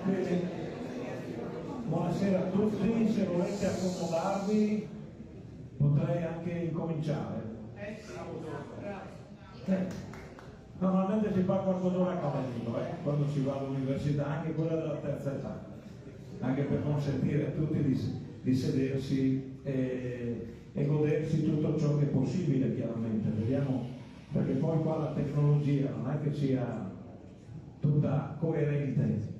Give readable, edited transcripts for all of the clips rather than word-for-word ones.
Bene. Buonasera a tutti, se volete accomodarvi potrei anche incominciare. Normalmente si fa qualcos'ora accademico, quando si va all'università, anche quella della terza età, anche per consentire a tutti di sedersi e godersi tutto ciò che è possibile, chiaramente. Vediamo, perché poi qua la tecnologia non è che sia tutta coerente,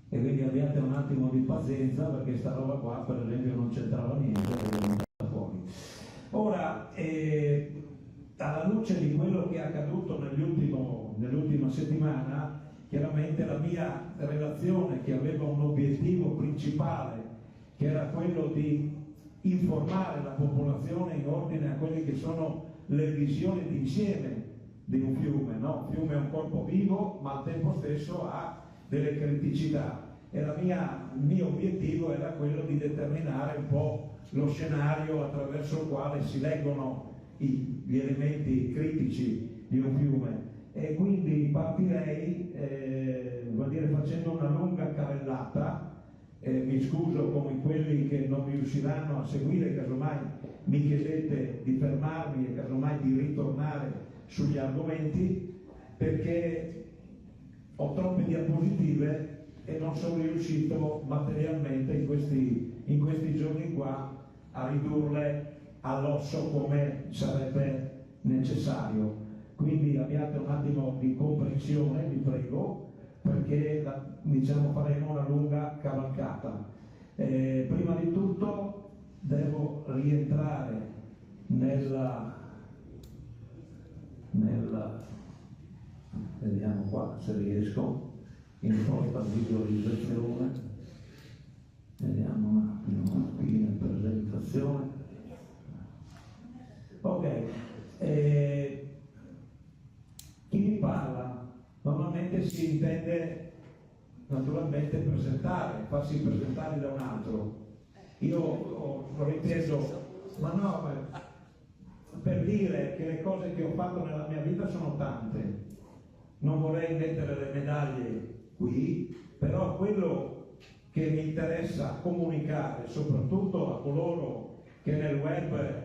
e quindi abbiate un attimo di pazienza, perché sta roba qua per esempio non c'entrava niente ed è venuta fuori. Ora, alla luce di quello che è accaduto nell'ultima settimana, chiaramente la mia relazione, che aveva un obiettivo principale, che era quello di informare la popolazione in ordine a quelle che sono le visioni d'insieme di un fiume, no? Il fiume è un corpo vivo, ma al tempo stesso ha delle criticità, e il mio obiettivo era quello di determinare un po' lo scenario attraverso il quale si leggono gli elementi critici di un fiume, e quindi partirei facendo una lunga carrellata. Mi scuso come quelli che non riusciranno a seguire, casomai mi chiedete di fermarmi e casomai di ritornare sugli argomenti, perché ho troppe diapositive e non sono riuscito materialmente in questi giorni qua a ridurle all'osso come sarebbe necessario. Quindi abbiate un attimo di comprensione, vi prego, perché faremo una lunga cavalcata. Prima di tutto devo rientrare vediamo qua se riesco, in posta visualizzazione, vediamo un attimo qui in presentazione. Ok, chi mi parla normalmente si intende naturalmente presentare, farsi presentare da un altro. Io ho inteso, per dire che le cose che ho fatto nella mia vita sono tante. Non vorrei mettere le medaglie qui, però quello che mi interessa comunicare, soprattutto a coloro che nel web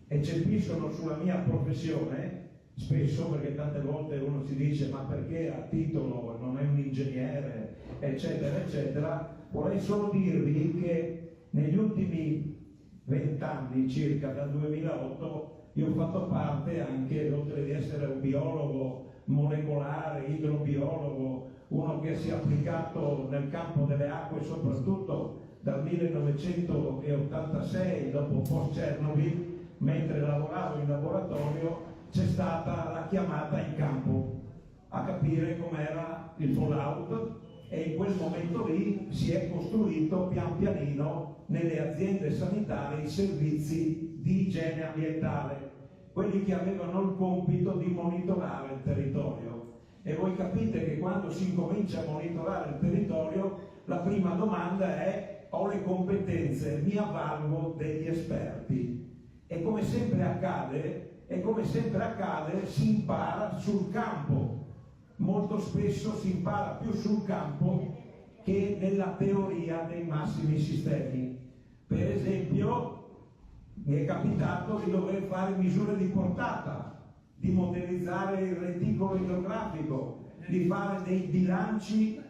eccepiscono sulla mia professione, spesso, perché tante volte uno si dice ma perché ha titolo, non è un ingegnere, eccetera, eccetera. Vorrei solo dirvi che negli ultimi 20 anni circa, dal 2008, io ho fatto parte anche, oltre di essere un biologo molecolare, idrobiologo, uno che si è applicato nel campo delle acque soprattutto dal 1986, dopo post-Chernobyl, mentre lavoravo in laboratorio, c'è stata la chiamata in campo a capire com'era il fallout, e in quel momento lì si è costruito pian pianino nelle aziende sanitarie i servizi di igiene ambientale, quelli che avevano il compito di monitorare il territorio. E voi capite che quando si incomincia a monitorare il territorio, la prima domanda è: ho le competenze, mi avvalgo degli esperti. E come sempre accade, si impara sul campo. Molto spesso si impara più sul campo che nella teoria dei massimi sistemi. Per esempio, mi è capitato di dover fare misure di portata, di modellizzare il reticolo idrografico, di fare dei bilanci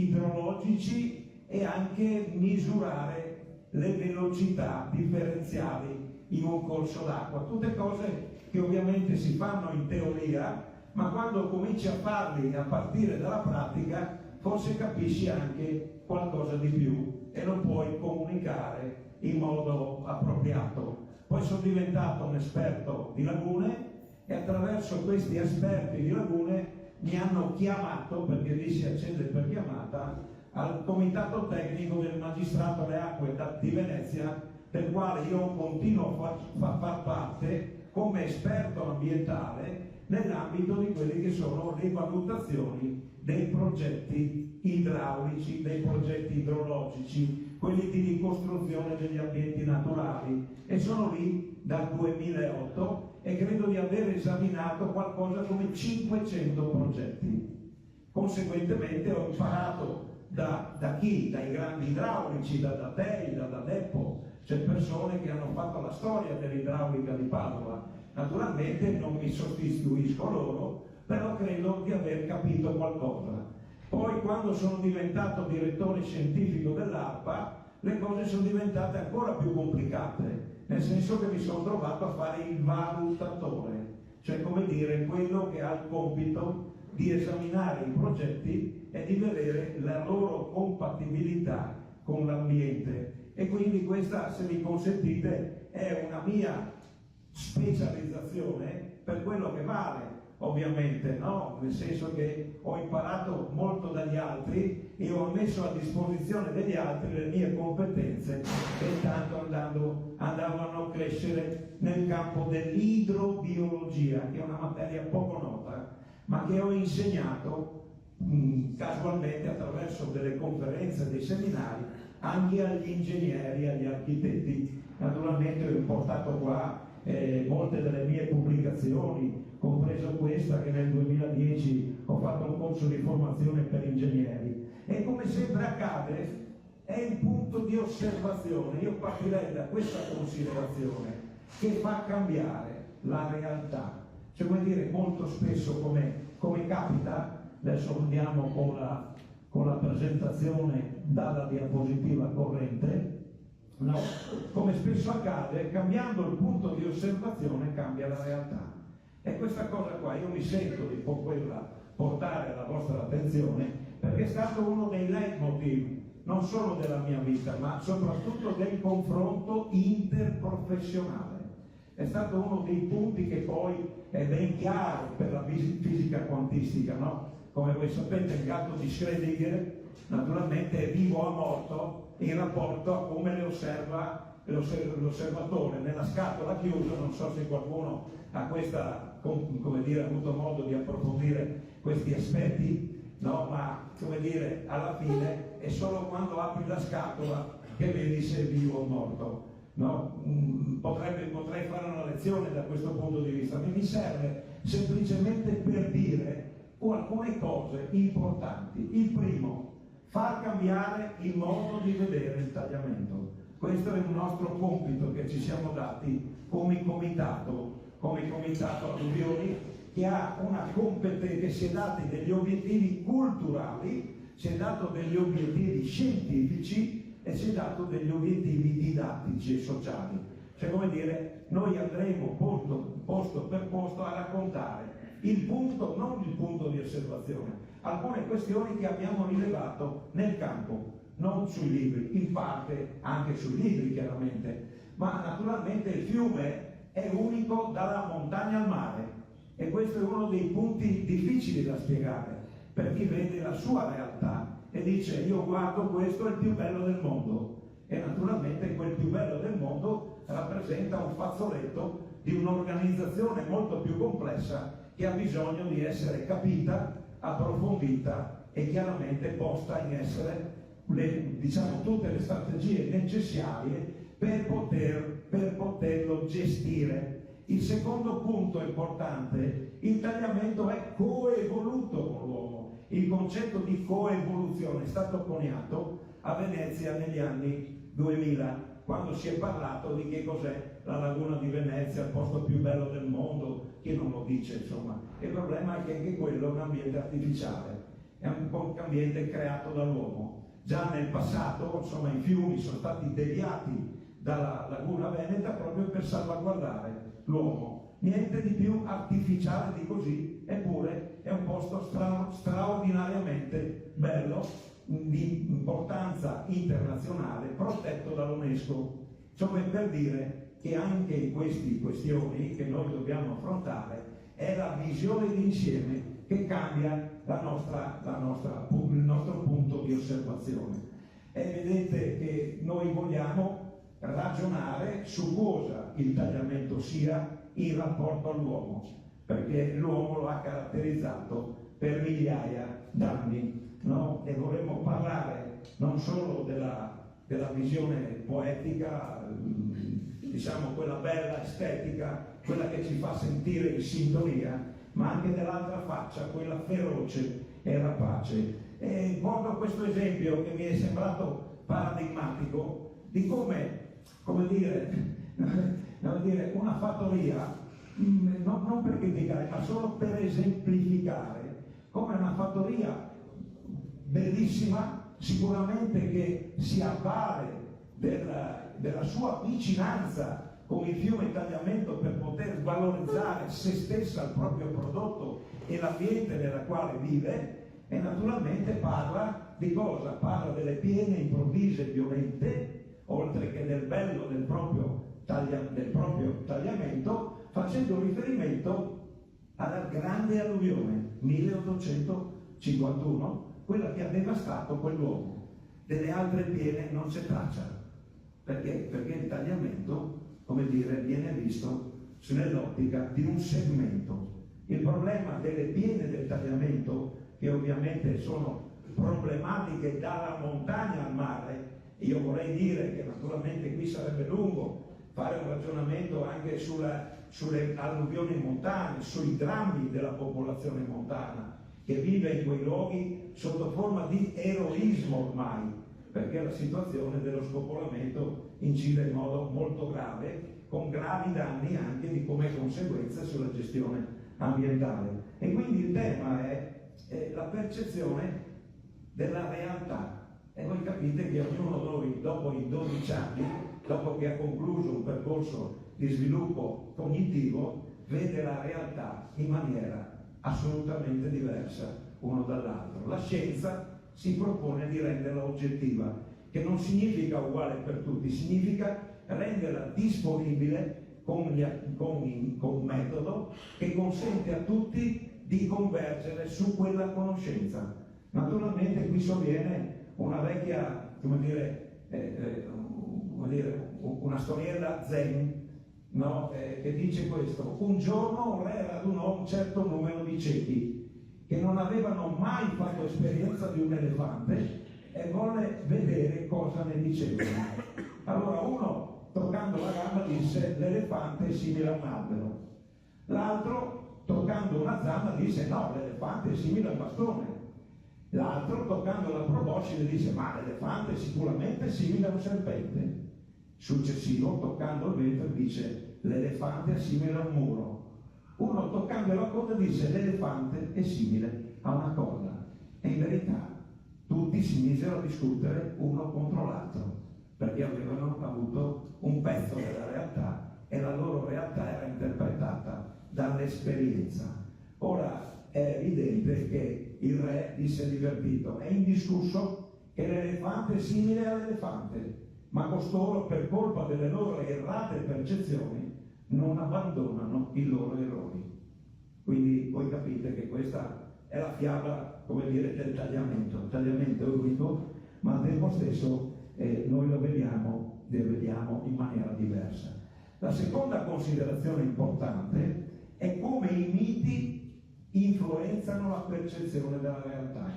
idrologici e anche misurare le velocità differenziali in un corso d'acqua. Tutte cose che ovviamente si fanno in teoria, ma quando cominci a farli a partire dalla pratica, forse capisci anche qualcosa di più e lo puoi comunicare in modo appropriato. Poi sono diventato un esperto di lagune, e attraverso questi esperti di lagune mi hanno chiamato, perché lì si accende per chiamata, al comitato tecnico del magistrato alle acque di Venezia, del quale io continuo a far parte come esperto ambientale nell'ambito di quelle che sono le valutazioni dei progetti idraulici, dei progetti idrologici, quelli di ricostruzione degli ambienti naturali, e sono lì dal 2008 e credo di aver esaminato qualcosa come 500 progetti. Conseguentemente ho imparato da chi? Dai grandi idraulici, da te, da Deppo, c'è persone che hanno fatto la storia dell'idraulica di Padova. Naturalmente non mi sostituisco loro, però credo di aver capito qualcosa. Poi quando sono diventato direttore scientifico dell'ARPA, le cose sono diventate ancora più complicate, nel senso che mi sono trovato a fare il valutatore, cioè come dire quello che ha il compito di esaminare i progetti e di vedere la loro compatibilità con l'ambiente. E quindi questa, se mi consentite, è una mia specializzazione per quello che vale, ovviamente, no? Nel senso che ho imparato molto dagli altri e ho messo a disposizione degli altri le mie competenze che intanto andavano a crescere nel campo dell'idrobiologia, che è una materia poco nota, ma che ho insegnato casualmente attraverso delle conferenze, dei seminari, anche agli ingegneri, agli architetti. Naturalmente ho portato qua molte delle mie pubblicazioni, compreso questa che nel 2010 ho fatto un corso di formazione per ingegneri. E come sempre accade, è il punto di osservazione. Io partirei da questa considerazione che fa cambiare la realtà. Cioè, vuol dire, molto spesso come capita, adesso andiamo con la presentazione dalla diapositiva corrente, no? Come spesso accade, cambiando il punto di osservazione cambia la realtà. E questa cosa qua io mi sento di poterla portare alla vostra attenzione, perché è stato uno dei leitmotiv non solo della mia vita, ma soprattutto del confronto interprofessionale. È stato uno dei punti che poi è ben chiaro per la fisica quantistica, no? Come voi sapete, il gatto di Schrödinger naturalmente è vivo o morto in rapporto a come le osserva l'osservatore nella scatola chiusa. Non so se qualcuno ha avuto modo di approfondire questi aspetti, no? Ma come dire, alla fine è solo quando apri la scatola che vedi se è vivo o morto. No? Potrei fare una lezione da questo punto di vista, ma mi serve semplicemente per dire alcune cose importanti. Il primo, far cambiare il modo di vedere il tagliamento. Questo è un nostro compito che ci siamo dati come comitato alluvioni, che ha una competenza, che si è dati degli obiettivi culturali, si è dato degli obiettivi scientifici e si è dato degli obiettivi didattici e sociali. Cioè, come dire, noi andremo posto per posto a raccontare il punto, non il punto di osservazione, alcune questioni che abbiamo rilevato nel campo, non sui libri, in parte anche sui libri chiaramente, ma naturalmente il fiume è unico dalla montagna al mare e questo è uno dei punti difficili da spiegare per chi vede la sua realtà e dice: io guardo, questo è il più bello del mondo, e naturalmente quel più bello del mondo rappresenta un fazzoletto di un'organizzazione molto più complessa che ha bisogno di essere capita, approfondita e chiaramente posta in essere tutte le strategie necessarie per poterlo gestire. Il secondo punto importante: il tagliamento è coevoluto con l'uomo. Il concetto di coevoluzione è stato coniato a Venezia negli anni 2000, quando si è parlato di che cos'è la laguna di Venezia, il posto più bello del mondo, chi non lo dice, insomma. Il problema è che anche quello è un ambiente artificiale, è un ambiente creato dall'uomo. Già nel passato, insomma, i fiumi sono stati deviati dalla laguna veneta proprio per salvaguardare l'uomo. Niente di più artificiale di così, eppure è un posto straordinariamente bello, di importanza internazionale, protetto dall'UNESCO. Insomma, per dire che anche in queste questioni che noi dobbiamo affrontare è la visione d'insieme che cambia il nostro punto di osservazione. È evidente che noi vogliamo ragionare su cosa il tagliamento sia in rapporto all'uomo, perché l'uomo lo ha caratterizzato per migliaia d'anni, no? E vorremmo parlare non solo della visione poetica, diciamo quella bella estetica, quella che ci fa sentire in sintonia, ma anche dell'altra faccia, quella feroce e rapace. E porto questo esempio che mi è sembrato paradigmatico di come dire, una fattoria, non per criticare, ma solo per esemplificare, come una fattoria bellissima, sicuramente che si avvale della sua vicinanza con il fiume Tagliamento per poter valorizzare se stessa, il proprio prodotto e l'ambiente nella quale vive, e naturalmente parla di cosa? Parla delle piene improvvise e violente, oltre che del bello del proprio tagliamento, facendo riferimento alla grande alluvione 1851, quella che ha devastato quel luogo. Delle altre piene non c'è traccia. Perché? Perché il tagliamento, come dire, viene visto nell'ottica di un segmento. Il problema delle piene del tagliamento, che ovviamente sono problematiche dalla montagna al mare, io vorrei dire che naturalmente qui sarebbe lungo fare un ragionamento anche sulle alluvioni montane, sui drammi della popolazione montana che vive in quei luoghi sotto forma di eroismo ormai, perché la situazione dello spopolamento incide in modo molto grave, con gravi danni anche di come conseguenza sulla gestione ambientale. E quindi il tema è la percezione della realtà. E voi capite che ognuno di noi, dopo i 12 anni, dopo che ha concluso un percorso di sviluppo cognitivo, vede la realtà in maniera assolutamente diversa uno dall'altro. La scienza si propone di renderla oggettiva, che non significa uguale per tutti, significa renderla disponibile con un metodo che consente a tutti di convergere su quella conoscenza. Naturalmente qui sovviene una vecchia, una storiella zen, no? Che dice questo: un giorno un re radunò un certo numero di ciechi che non avevano mai fatto esperienza di un elefante e volle vedere cosa ne dicevano. Allora uno, toccando la gamba, disse: l'elefante è simile a un albero. L'altro, toccando una zanna, disse: no, l'elefante è simile a un bastone. L'altro, toccando la proboscide, disse: ma l'elefante è sicuramente simile a un serpente. Successivo, toccando il ventre, dice: l'elefante è simile a un muro. Uno, toccando la coda, disse: l'elefante è simile a una corda. E in verità tutti si misero a discutere uno contro l'altro, perché avevano avuto un pezzo della realtà e la loro realtà era interpretata dall'esperienza. Ora è evidente che il re disse divertito: è indiscusso che l'elefante è simile all'elefante, ma costoro, per colpa delle loro errate percezioni, non abbandonano i loro errori. Quindi voi capite che questa è la fiaba, come dire, del tagliamento. Il tagliamento è unico, ma al tempo stesso noi lo vediamo in maniera diversa. La seconda considerazione importante è come i miti influenzano la percezione della realtà.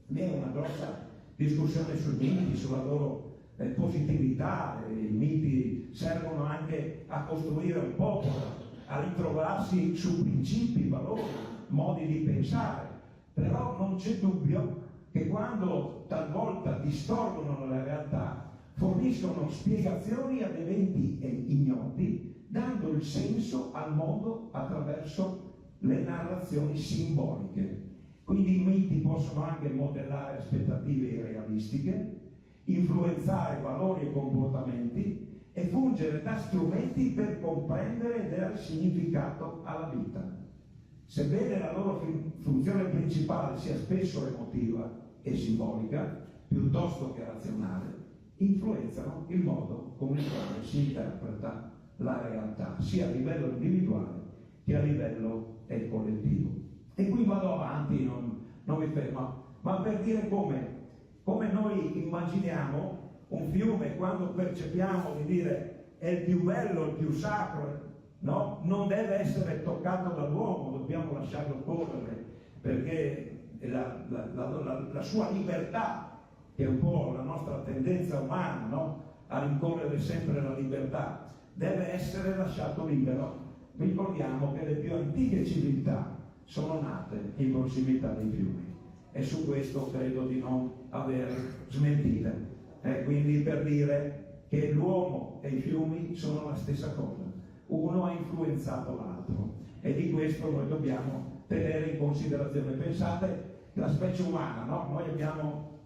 Vi è una grossa discussione sui miti, sulla loro positività. I miti servono anche a costruire un popolo, a ritrovarsi su principi, valori, modi di pensare. Però non c'è dubbio che quando talvolta distorcono la realtà, forniscono spiegazioni ad eventi ignoti, dando il senso al mondo attraverso le narrazioni simboliche. Quindi i miti possono anche modellare aspettative irrealistiche, influenzare valori e comportamenti e fungere da strumenti per comprendere e dare significato alla vita. Sebbene la loro funzione principale sia spesso emotiva e simbolica, piuttosto che razionale, influenzano il modo con il quale si interpreta la realtà, sia a livello individuale che a livello collettivo. E qui vado avanti, non mi fermo, ma per dire come noi immaginiamo un fiume quando percepiamo di dire è il più bello, il più sacro, no? Non deve essere toccato dall'uomo, dobbiamo lasciarlo correre, perché la sua libertà, che è un po' la nostra tendenza umana, no? A rincorrere sempre la libertà, deve essere lasciato libero. Ricordiamo che le più antiche civiltà sono nate in prossimità dei fiumi. e su questo credo di non aver smentite. Quindi per dire che l'uomo e i fiumi sono la stessa cosa, uno ha influenzato l'altro e di questo noi dobbiamo tenere in considerazione. Pensate la specie umana, no? Noi abbiamo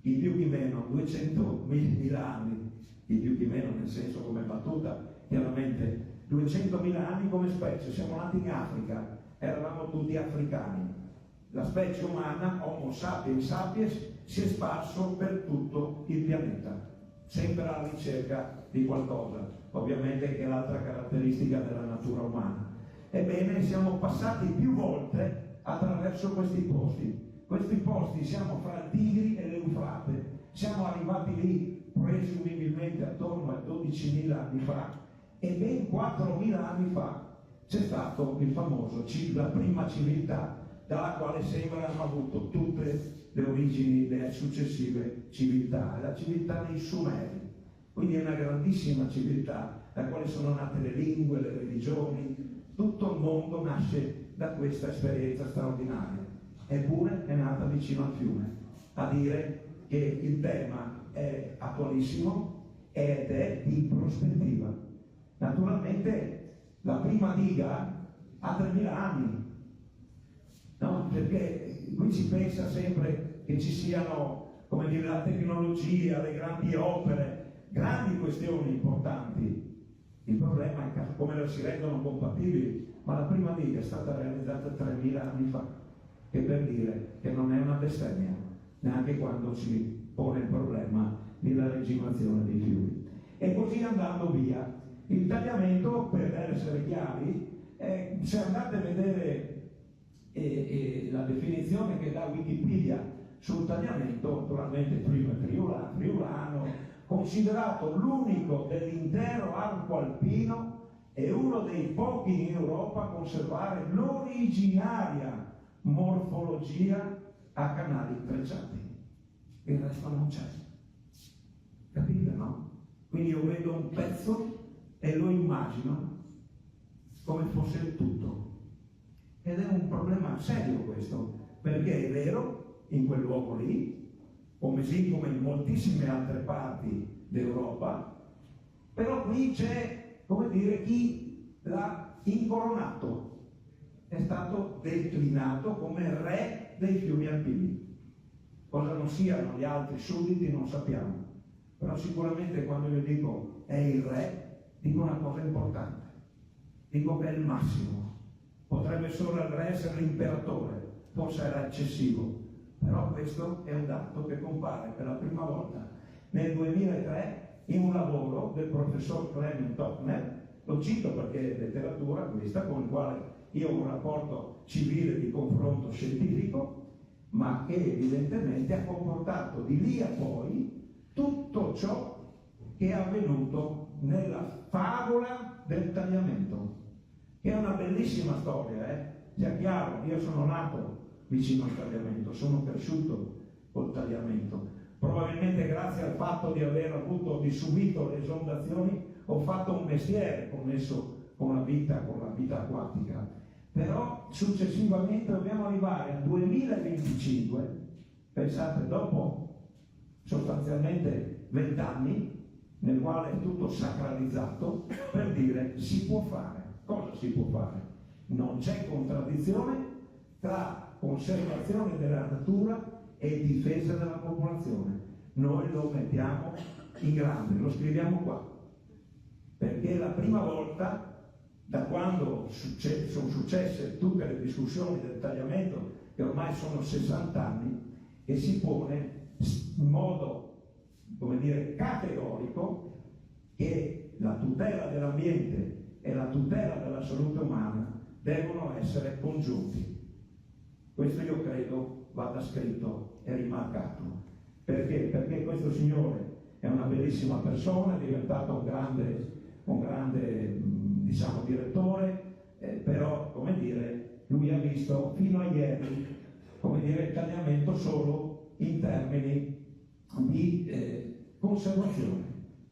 i più che meno 200.000 anni, i più che meno nel senso come battuta, chiaramente 200.000 anni come specie, siamo nati in Africa, eravamo tutti africani. La specie umana, Homo sapiens sapiens, si è sparso per tutto il pianeta, sempre alla ricerca di qualcosa, ovviamente che è l'altra caratteristica della natura umana. Ebbene, siamo passati più volte attraverso questi posti. Questi posti siamo fra il Tigri e l'Eufrate, siamo arrivati lì presumibilmente attorno a 12.000 anni fa e ben 4.000 anni fa c'è stato il famoso, la prima civiltà dalla quale sembra hanno avuto tutte le origini delle successive civiltà, la civiltà dei Sumeri. Quindi è una grandissima civiltà da quale sono nate le lingue, le religioni, tutto il mondo nasce da questa esperienza straordinaria. Eppure è nata vicino al fiume, a dire che il tema è attualissimo ed è di prospettiva. Naturalmente la prima diga ha 3.000 anni, no? Perché qui si pensa sempre che ci siano, come dire, la tecnologia, le grandi opere, grandi questioni importanti. Il problema è come le si rendono compatibili, ma la prima diga è stata realizzata 3.000 anni fa, che per dire che non è una bestemmia, neanche quando si pone il problema della regimazione dei fiumi. E così andando via. Il tagliamento, per essere chiari, se andate a vedere la definizione che dà Wikipedia sul tagliamento, naturalmente prima friulano, considerato l'unico dell'intero arco alpino e uno dei pochi in Europa a conservare l'originaria morfologia a canali intrecciati. Il resto non c'è. Capite, no? Quindi io vedo un pezzo e lo immagino come fosse il tutto. Ed è un problema serio questo, perché è vero, in quel luogo lì, come in moltissime altre parti d'Europa, però qui c'è, come dire, chi l'ha incoronato, è stato declinato come re dei fiumi alpini. Cosa non siano gli altri sudditi non sappiamo, però sicuramente quando io dico è il re, dico una cosa importante, dico che è il massimo. Potrebbe solo il re essere l'imperatore, forse era eccessivo, però questo è un dato che compare per la prima volta nel 2003 in un lavoro del professor Clement Tochner, lo cito perché è letteratura questa con il quale io ho un rapporto civile di confronto scientifico, ma che evidentemente ha comportato di lì a poi tutto ciò che è avvenuto nella favola del tagliamento, che è una bellissima storia, sia chiaro, io sono nato vicino al tagliamento, sono cresciuto col tagliamento, probabilmente grazie al fatto di aver subito le esondazioni ho fatto un mestiere connesso con la vita acquatica, però successivamente dobbiamo arrivare al 2025, pensate, dopo sostanzialmente 20 anni nel quale è tutto sacralizzato, per dire si può fare. Cosa si può fare? Non c'è contraddizione tra conservazione della natura e difesa della popolazione. Noi lo mettiamo in grande, lo scriviamo qua, perché è la prima volta da quando sono successe tutte le discussioni del tagliamento, che ormai sono 60 anni, che si pone in modo, come dire, categorico che la tutela dell'ambiente e la tutela della salute umana devono essere congiunti. Questo io credo vada scritto e rimarcato. Perché? Perché questo signore è una bellissima persona, è diventato un grande diciamo, direttore, però, come dire, lui ha visto fino a ieri, come dire, il tagliamento solo in termini di conservazione.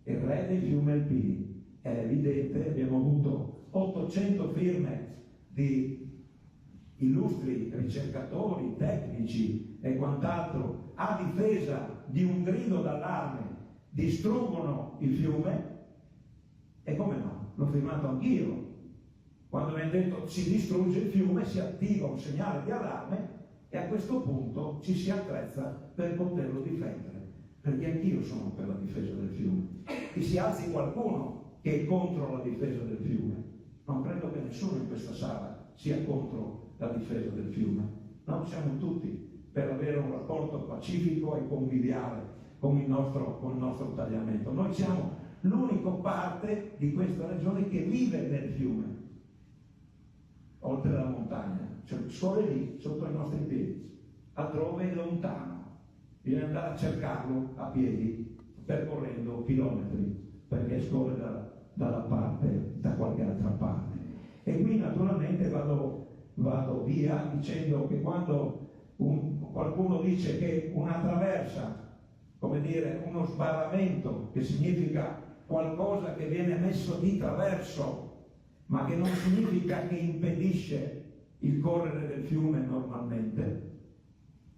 Il re dei fiumi alpini. È evidente, abbiamo avuto 800 firme di illustri ricercatori, tecnici e quant'altro, a difesa di un grido d'allarme, distruggono il fiume, e come no, l'ho firmato anch'io. Quando mi hanno detto si distrugge il fiume, si attiva un segnale di allarme e a questo punto ci si attrezza per poterlo difendere, perché anch'io sono per la difesa del fiume. Che si alzi qualcuno che è contro la difesa del fiume, non credo che nessuno in questa sala sia contro la difesa del fiume. Noi siamo tutti per avere un rapporto pacifico e conviviale con il nostro tagliamento. Noi siamo l'unica parte di questa regione che vive nel fiume, oltre la montagna, cioè scorre lì sotto i nostri piedi, altrove è lontano, bisogna andare a cercarlo a piedi, percorrendo chilometri, perché scorre da qualche altra parte. E qui naturalmente vado via dicendo che quando qualcuno dice che una traversa, come dire, uno sbarramento, che significa qualcosa che viene messo di traverso, ma che non significa che impedisce il correre del fiume normalmente,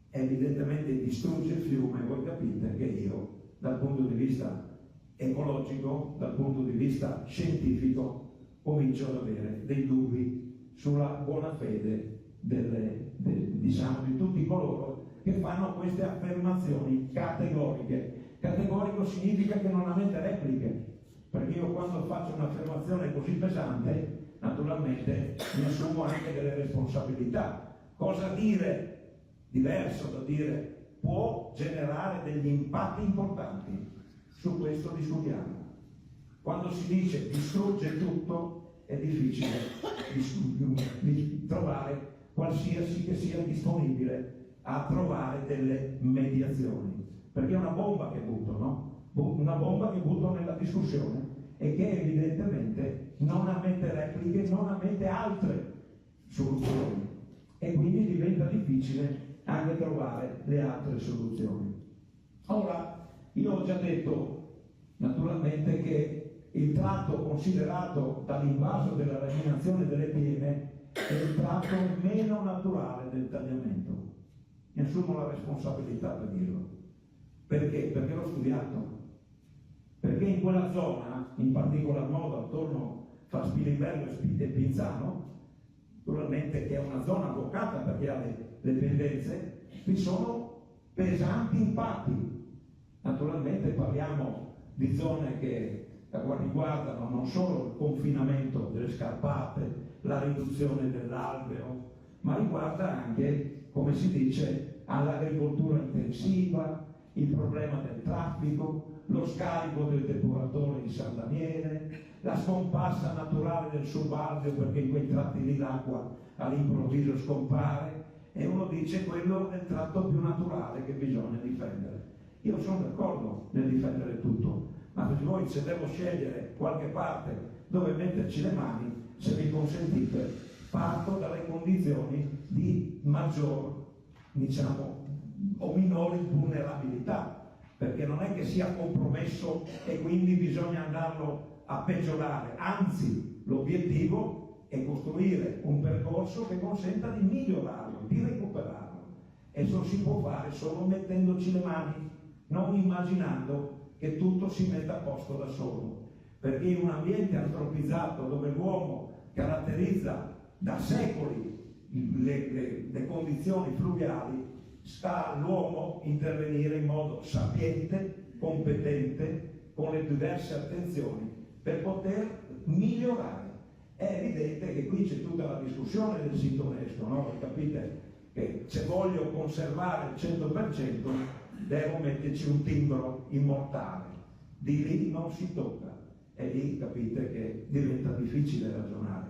evidentemente distrugge il fiume. Voi capite che io, dal punto di vista ecologico, dal punto di vista scientifico, comincio ad avere dei dubbi sulla buona fede di tutti coloro che fanno queste affermazioni categoriche. Categorico significa che non ammette repliche, perché io quando faccio un'affermazione così pesante, naturalmente mi assumo anche delle responsabilità. Cosa dire diverso da dire può generare degli impatti importanti. Su questo discutiamo. Quando si dice distrugge tutto, è difficile di trovare qualsiasi che sia disponibile a trovare delle mediazioni, perché è una bomba che butto, no? Una bomba che butto nella discussione e che evidentemente non ammette repliche, non ammette altre soluzioni, e quindi diventa difficile anche trovare le altre soluzioni. Ora, io ho già detto naturalmente che il tratto considerato dall'invaso della laminazione delle piene è il tratto meno naturale del tagliamento. Ne assumo la responsabilità per dirlo. Perché? Perché l'ho studiato. Perché in quella zona, in particolar modo attorno fra Spilimbergo e Pinzano, naturalmente che è una zona bloccata perché ha le pendenze, vi sono pesanti impatti. Naturalmente parliamo di zone che riguardano non solo il confinamento delle scarpate, la riduzione dell'alveo, ma riguarda anche, come si dice, all'agricoltura intensiva, il problema del traffico, lo scarico del depuratore di San Daniele, la scomparsa naturale del subalveo, perché in quei tratti lì l'acqua all'improvviso scompare, e uno dice quello è il tratto più naturale che bisogna difendere. Io sono d'accordo nel difendere tutto, ma per voi, se devo scegliere qualche parte dove metterci le mani, se mi consentite, parto dalle condizioni di maggior, diciamo, o minore vulnerabilità, perché non è che sia compromesso e quindi bisogna andarlo a peggiorare, anzi l'obiettivo è costruire un percorso che consenta di migliorarlo, di recuperarlo, e ciò si può fare solo mettendoci le mani, non immaginando che tutto si metta a posto da solo, perché in un ambiente antropizzato dove l'uomo caratterizza da secoli le condizioni fluviali, sta all'uomo intervenire in modo sapiente, competente, con le diverse attenzioni per poter migliorare. È evidente che qui c'è tutta la discussione del sito UNESCO, no? Capite che se voglio conservare il 100% devo metterci un timbro immortale, di lì non si tocca, e lì capite che diventa difficile ragionare,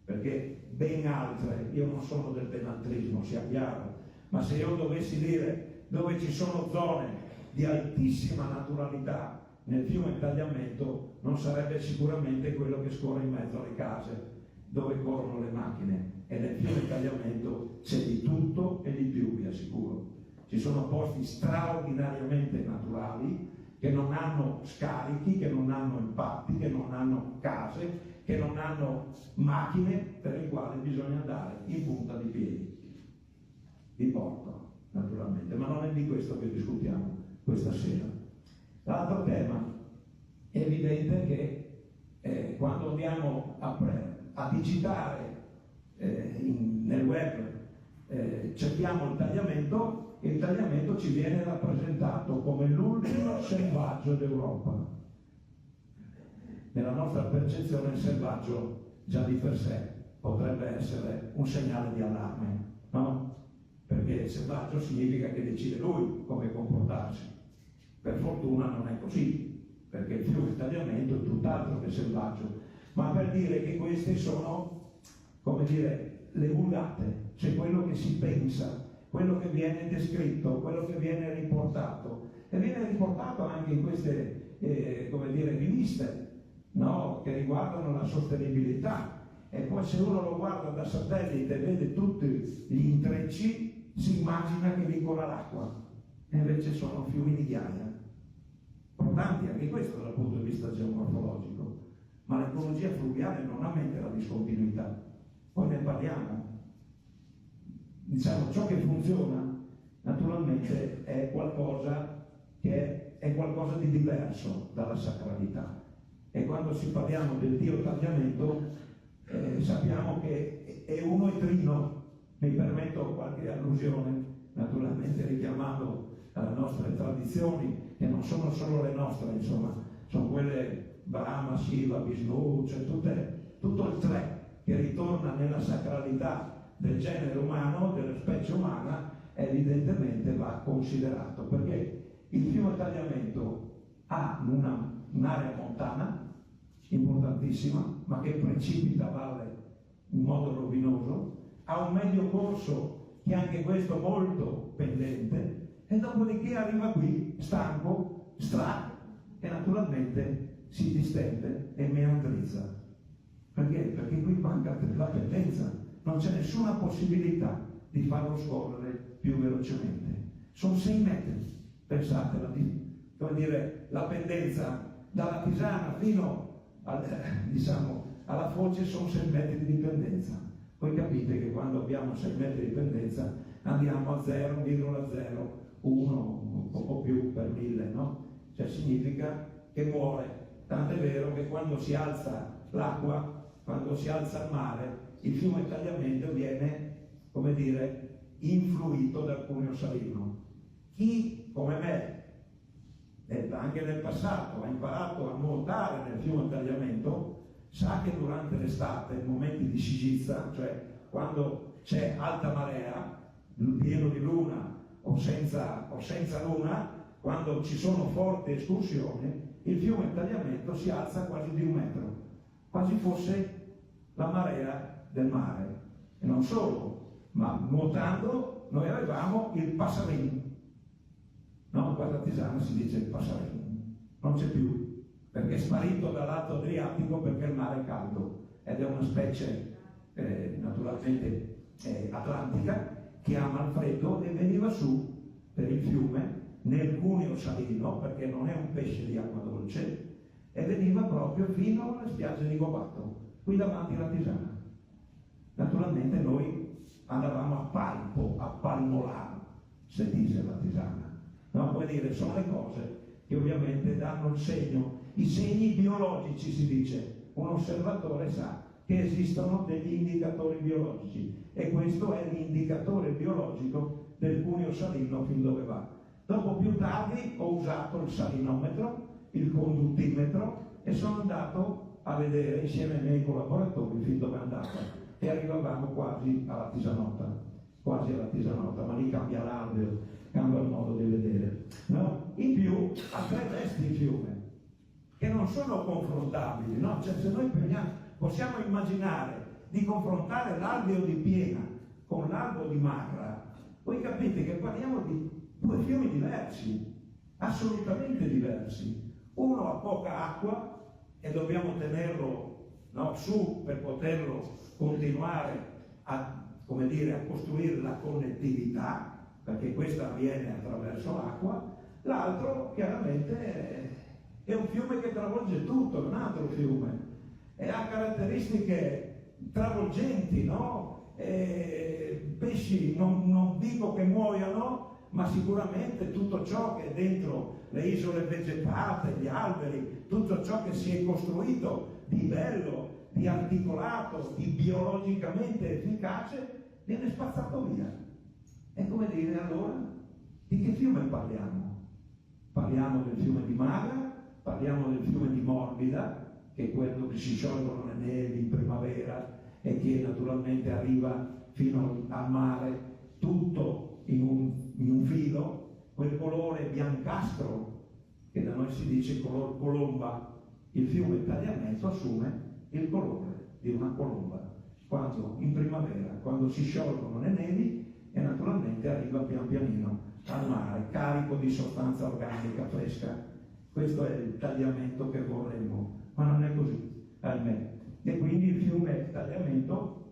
perché ben altre, io non sono del benaltrismo, sia chiaro, ma se io dovessi dire dove ci sono zone di altissima naturalità nel fiume Tagliamento, non sarebbe sicuramente quello che scorre in mezzo alle case dove corrono le macchine, e nel fiume Tagliamento c'è di tutto e di più, vi assicuro. Ci sono posti straordinariamente naturali che non hanno scarichi, che non hanno impatti, che non hanno case, che non hanno macchine per le quali bisogna andare in punta di piedi. questo che discutiamo questa sera. L'altro tema, è evidente che quando andiamo a digitare nel web, cerchiamo il tagliamento ci viene rappresentato come l'ultimo selvaggio d'Europa. Nella nostra percezione il selvaggio già di per sé potrebbe essere un segnale di allarme, no? Perché il selvaggio significa che decide lui come comportarsi. Per fortuna non è così, perché il fiume tagliamento è tutt'altro che selvaggio, ma per dire che queste sono, come dire, le vulgate, cioè quello che si pensa, quello che viene descritto, quello che viene riportato, e viene riportato anche in queste, come dire, riviste, no? Che riguardano la sostenibilità, e poi se uno lo guarda da satellite e vede tutti gli intrecci, si immagina che vincola l'acqua, e invece sono fiumi di ghiaia. Importanti anche questo dal punto di vista geomorfologico, ma l'ecologia fluviale non ammette la discontinuità. Poi ne parliamo. Diciamo, ciò che funziona naturalmente è qualcosa di diverso dalla sacralità, e quando si parliamo del Dio tagliamento sappiamo che è uno e trino. Mi permetto qualche allusione, naturalmente richiamando alle nostre tradizioni, che non sono solo le nostre, insomma, sono quelle Brahma, Shiva, Vishnu, cioè tutto il tre che ritorna nella sacralità del genere umano, della specie umana, evidentemente va considerato, perché il fiume tagliamento ha un'area montana importantissima, ma che precipita a valle in modo rovinoso, ha un medio corso che è anche questo molto pendente, e dopodiché arriva qui stanco, e naturalmente si distende e meandrizza. Perché? Perché qui manca la pendenza, non c'è nessuna possibilità di farlo scorrere più velocemente. Sono 6 metri, pensate, come dire, la pendenza dalla Tisana fino alla foce sono 6 metri di pendenza. Voi capite che quando abbiamo 6 metri di pendenza andiamo a 0,01 un po' più per 1000, no? Cioè significa che muore. Tant'è vero che quando si alza l'acqua, quando si alza il mare, il fiume tagliamento viene, come dire, influito dal cuneo salino. Chi, come me, anche nel passato ha imparato a nuotare nel fiume tagliamento, sa che durante l'estate, in momenti di scigizza, cioè quando c'è alta marea, pieno di luna o senza luna, quando ci sono forti escursioni, il fiume tagliamento si alza quasi di 1 metro, quasi fosse la marea del mare. E non solo, ma nuotando noi avevamo il passarin. No, qua a Tisana si dice il passarin, non c'è più, perché è sparito dal lato Adriatico, perché il mare è caldo ed è una specie naturalmente atlantica che ama il freddo, e veniva su per il fiume nel cuneo salino, perché non è un pesce di acqua dolce, e veniva proprio fino alle spiagge di Gobato, qui davanti alla Tisana. Naturalmente noi andavamo a palmolare, se dice la Tisana. No, vuol dire, sono le cose che ovviamente danno il segno, i segni biologici, si dice. Un osservatore sa che esistono degli indicatori biologici, e questo è l'indicatore biologico del cuneo salino fin dove va. Dopo, più tardi, ho usato il salinometro, il conduttimetro, e sono andato a vedere insieme ai miei collaboratori fin dove è andata, e arrivavamo quasi alla Tisanota, ma lì cambia l'alveo, cambia il modo di vedere, no? In più ha 3 vesti il fiume, che non sono confrontabili, no? Cioè, se noi possiamo immaginare di confrontare l'alveo di Piena con l'alveo di Marra, voi capite che parliamo di 2 fiumi diversi, assolutamente diversi. Uno ha poca acqua e dobbiamo tenerlo, no, su per poterlo continuare a costruire la connettività, perché questa avviene attraverso l'acqua. L'altro chiaramente è un fiume che travolge tutto, è un altro fiume, e ha caratteristiche travolgenti, no? Pesci non dico che muoiono, ma sicuramente tutto ciò che è dentro le isole vegetate, gli alberi, tutto ciò che si è costruito di bello, di articolato, di biologicamente efficace, viene spazzato via. È come dire, allora, di che fiume parliamo? Parliamo del fiume di Magra, parliamo del fiume di Morbida, che è quello che si sciolgono le nevi in primavera e che naturalmente arriva fino al mare, tutto in un filo, quel colore biancastro che da noi si dice color colomba. Il fiume Tagliamento assume il colore di una colomba quando in primavera, quando si sciolgono le nevi, e naturalmente arriva pian pianino al mare carico di sostanza organica fresca. Questo è il tagliamento che vorremmo, ma non è così, ahimè. E quindi il fiume Tagliamento,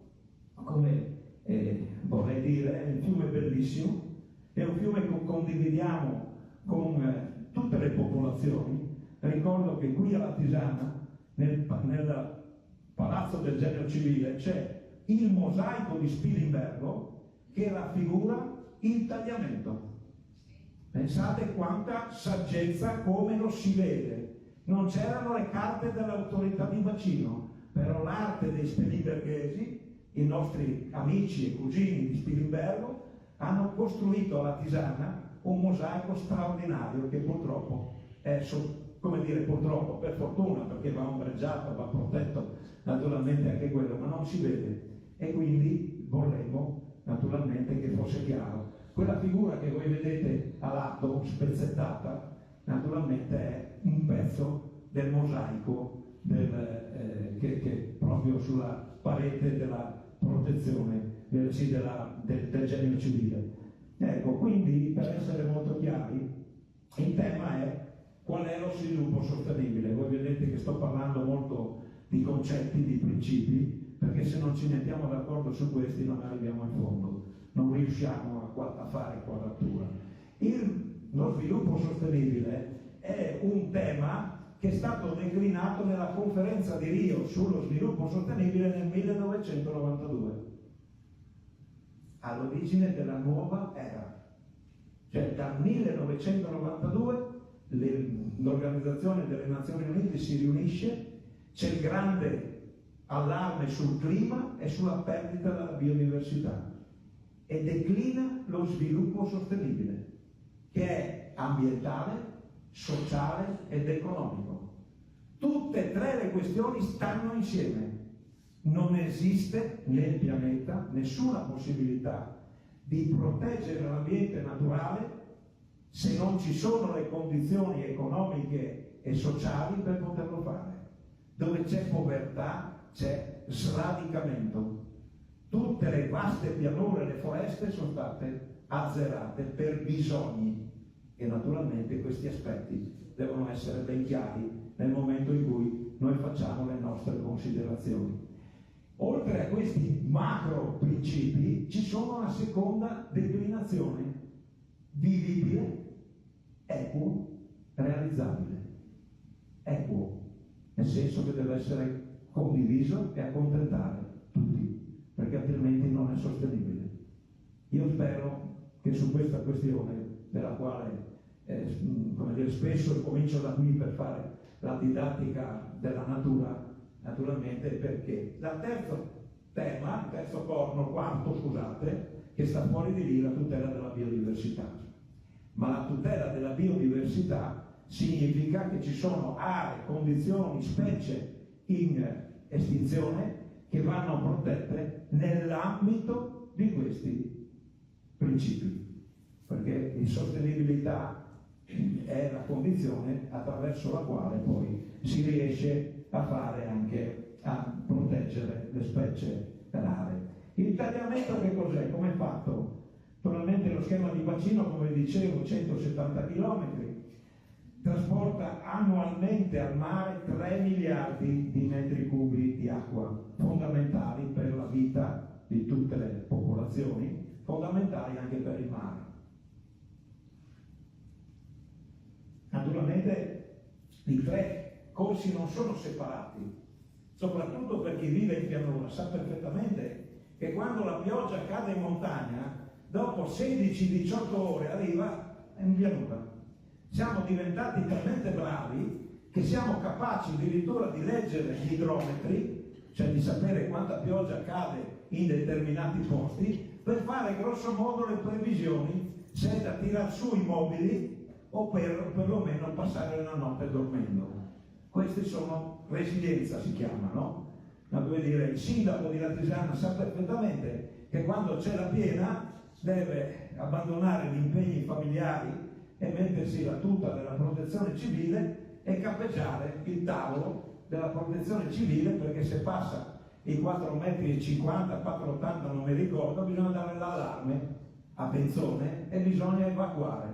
come vorrei dire, è un fiume bellissimo, è un fiume che condividiamo con tutte le popolazioni. Ricordo che qui alla Tisana, nel Palazzo del Genio Civile, c'è il mosaico di Spilimbergo che raffigura il tagliamento. Pensate quanta saggezza, come lo si vede. Non c'erano le carte dell'autorità di bacino, però l'arte dei spilimberghesi, i nostri amici e cugini di Spilimbergo, hanno costruito alla Tisana un mosaico straordinario che purtroppo è, come dire purtroppo, per fortuna, perché va ombreggiato, va protetto naturalmente anche quello, ma non si vede. E quindi vorremmo naturalmente che fosse chiaro. Quella figura che voi vedete a lato, spezzettata, naturalmente è un pezzo del mosaico che proprio sulla parete della protezione del Genio Civile. Ecco, quindi per essere molto chiari, il tema è qual è lo sviluppo sostenibile. Voi vedete che sto parlando molto di concetti, di principi, perché se non ci mettiamo d'accordo su questi non arriviamo in fondo, non riusciamo a fare quadratura. Lo sviluppo sostenibile è un tema che è stato declinato nella conferenza di Rio sullo sviluppo sostenibile nel 1992, all'origine della nuova era. Cioè dal 1992 l'Organizzazione delle Nazioni Unite si riunisce, c'è il grande allarme sul clima e sulla perdita della biodiversità e declina lo sviluppo sostenibile, che è ambientale, sociale ed economico. Tutte e tre le questioni stanno insieme. Non esiste nel pianeta nessuna possibilità di proteggere l'ambiente naturale se non ci sono le condizioni economiche e sociali per poterlo fare. Dove c'è povertà c'è sradicamento. Tutte le vaste pianure e le foreste sono state azzerate per bisogni, e naturalmente questi aspetti devono essere ben chiari nel momento in cui noi facciamo le nostre considerazioni. Oltre a questi macro principi ci sono una seconda declinazione: vivibile, equo, realizzabile. Equo, nel senso che deve essere condiviso e accontentare tutti, perché altrimenti non è sostenibile. Io spero che su questa questione, della quale come dire, spesso comincio da qui per fare la didattica della natura, naturalmente, perché il quarto, che sta fuori di lì, la tutela della biodiversità. Ma la tutela della biodiversità significa che ci sono aree, condizioni, specie in estinzione che vanno protette nell'ambito di questi principi, perché l'insostenibilità è la condizione attraverso la quale poi si riesce a fare anche a proteggere le specie rare. Il tagliamento che cos'è? Come è fatto? Naturalmente lo schema di bacino, come dicevo, 170 km, trasporta annualmente al mare 3 miliardi di metri cubi di acqua, fondamentali per la vita di tutte le popolazioni, fondamentali anche per il mare. Naturalmente i tre corsi non sono separati, soprattutto per chi vive in pianura sa perfettamente che quando la pioggia cade in montagna dopo 16-18 ore arriva in pianura. Siamo diventati talmente bravi che siamo capaci addirittura di leggere gli idrometri, cioè di sapere quanta pioggia cade in determinati posti, per fare grosso modo le previsioni se è da tirar su i mobili o perlomeno passare una notte dormendo. Queste sono resilienza, si chiama, no? Ma come dire, il sindaco di Latisana sa perfettamente che quando c'è la piena deve abbandonare gli impegni familiari e mettersi la tuta della protezione civile e campeggiare il tavolo della protezione civile, perché se passa i 4,50 metri, 4,80, non mi ricordo, bisogna dare l'allarme a Benzone e bisogna evacuare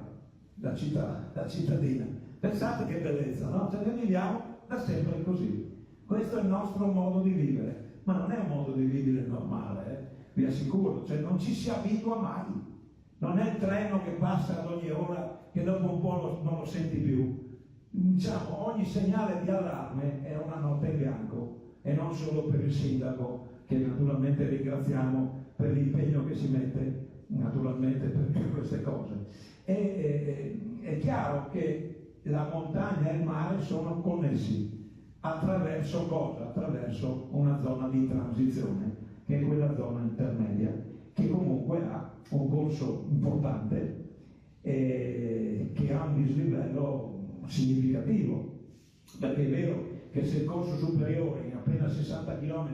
la città, la cittadina. Pensate che bellezza, no? Cioè noi viviamo da sempre così. Questo è il nostro modo di vivere, ma non è un modo di vivere normale, vi assicuro, cioè non ci si abitua mai. Non è il treno che passa ad ogni ora che dopo un po' non lo senti più. Diciamo, ogni segnale di allarme è una notte in bianco, e non solo per il sindaco, che naturalmente ringraziamo per l'impegno che si mette naturalmente per queste cose. È chiaro che la montagna e il mare sono connessi attraverso cosa? Attraverso una zona di transizione, che è quella zona intermedia, che comunque ha un corso importante che ha un dislivello significativo, perché è vero che se il corso superiore in appena 60 km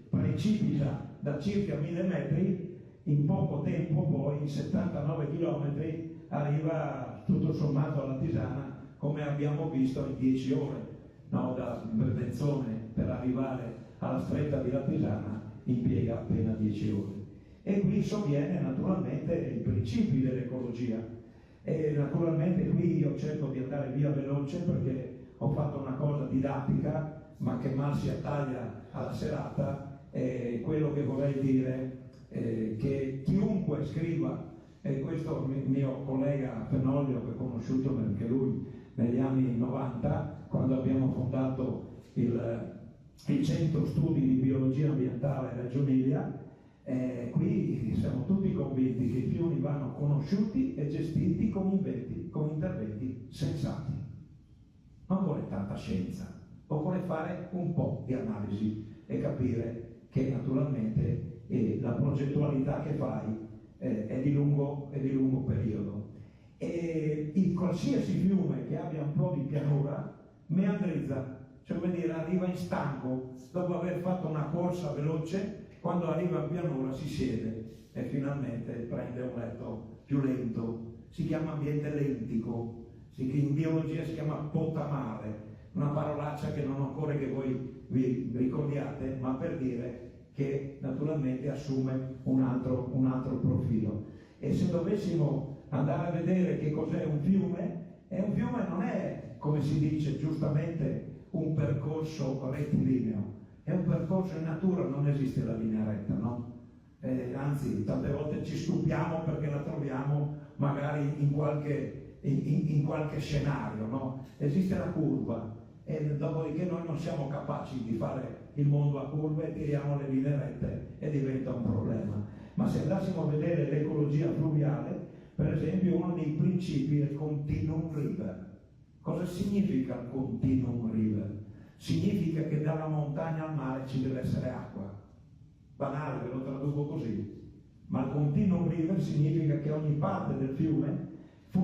precipita da circa 1000 metri, in poco tempo poi in 79 km arriva tutto sommato alla Tisana, come abbiamo visto in 10 ore, no? Da Benzone per arrivare alla stretta di Latisana impiega appena 10 ore. E qui sovviene naturalmente i principi dell'ecologia. E naturalmente qui io cerco di andare via veloce perché ho fatto una cosa didattica ma che mal si attaglia alla serata. Quello che vorrei dire è che chiunque scriva, e questo mio collega Fenoglio, che ho conosciuto anche lui negli anni 90, quando abbiamo fondato il Centro Studi di Biologia Ambientale Reggio Emilia, qui siamo tutti convinti che i fiumi vanno conosciuti e gestiti con interventi sensati. Non vuole tanta scienza, occorre fare un po' di analisi e capire che naturalmente la progettualità che fai è di lungo periodo. E qualsiasi fiume che abbia un po' di pianura meandrizza, cioè vuol dire arriva in stanco dopo aver fatto una corsa veloce. Quando arriva in pianura si siede e finalmente prende un letto più lento, si chiama ambiente lentico, in biologia si chiama potamare, una parolaccia che non occorre che voi vi ricordiate, ma per dire che naturalmente assume un altro profilo. E se dovessimo andare a vedere che cos'è un fiume non è, come si dice giustamente, un percorso rettilineo. È un percorso in natura, non esiste la linea retta, no? Anzi, tante volte ci stupiamo perché la troviamo magari in qualche scenario, no? Esiste la curva, e dopodiché noi non siamo capaci di fare il mondo a curve, tiriamo le linee rette e diventa un problema. Ma se andassimo a vedere l'ecologia fluviale, per esempio, uno dei principi è il continuum river. Cosa significa il continuum river? Significa che dalla montagna al mare ci deve essere acqua. Banale, ve lo traduco così. Ma il continuum river significa che ogni parte del fiume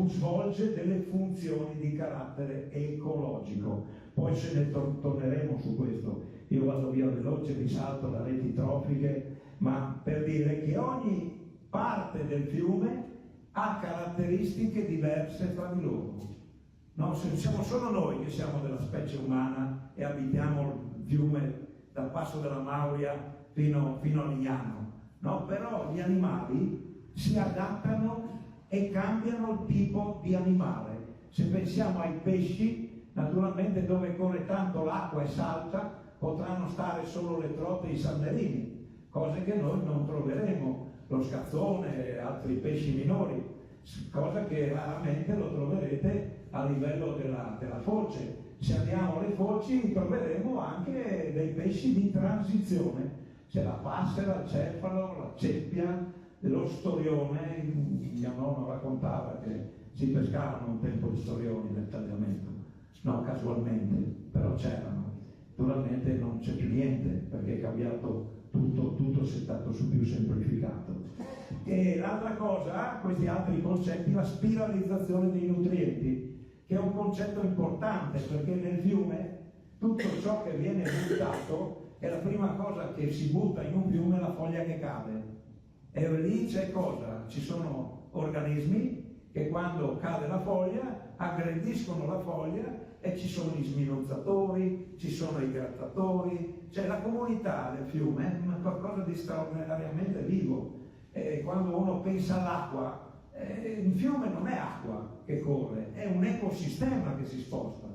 svolge delle funzioni di carattere ecologico. Poi se ne torneremo su questo. Io vado via veloce, vi salto le reti trofiche, ma per dire che ogni parte del fiume ha caratteristiche diverse tra di loro. No, siamo solo noi che siamo della specie umana e abitiamo il fiume dal passo della Mauria fino a Lignano. No, però gli animali si adattano e cambiano il tipo di animale. Se pensiamo ai pesci, naturalmente dove corre tanto l'acqua e salta, potranno stare solo le trote e i salmerini, cose che noi non troveremo, lo scazzone e altri pesci minori, cosa che raramente lo troverete a livello della foce. Se andiamo alle foci troveremo anche dei pesci di transizione, c'è la passera, il cefalo, la ceppia, lo storione, mio nonno raccontava che si pescavano un tempo di storioni nel tagliamento, no, casualmente, però c'erano. Naturalmente non c'è più niente perché è cambiato tutto si è stato su più semplificato. E l'altra cosa, questi altri concetti, la spiralizzazione dei nutrienti, che è un concetto importante perché nel fiume tutto ciò che viene buttato è la prima cosa che si butta in un fiume, la foglia che cade. E lì c'è cosa? Ci sono organismi che quando cade la foglia aggrediscono la foglia e ci sono gli sminuzzatori, ci sono i grattatori, cioè la comunità del fiume è qualcosa di straordinariamente vivo. Quando uno pensa all'acqua, il fiume non è acqua che corre, è un ecosistema che si sposta.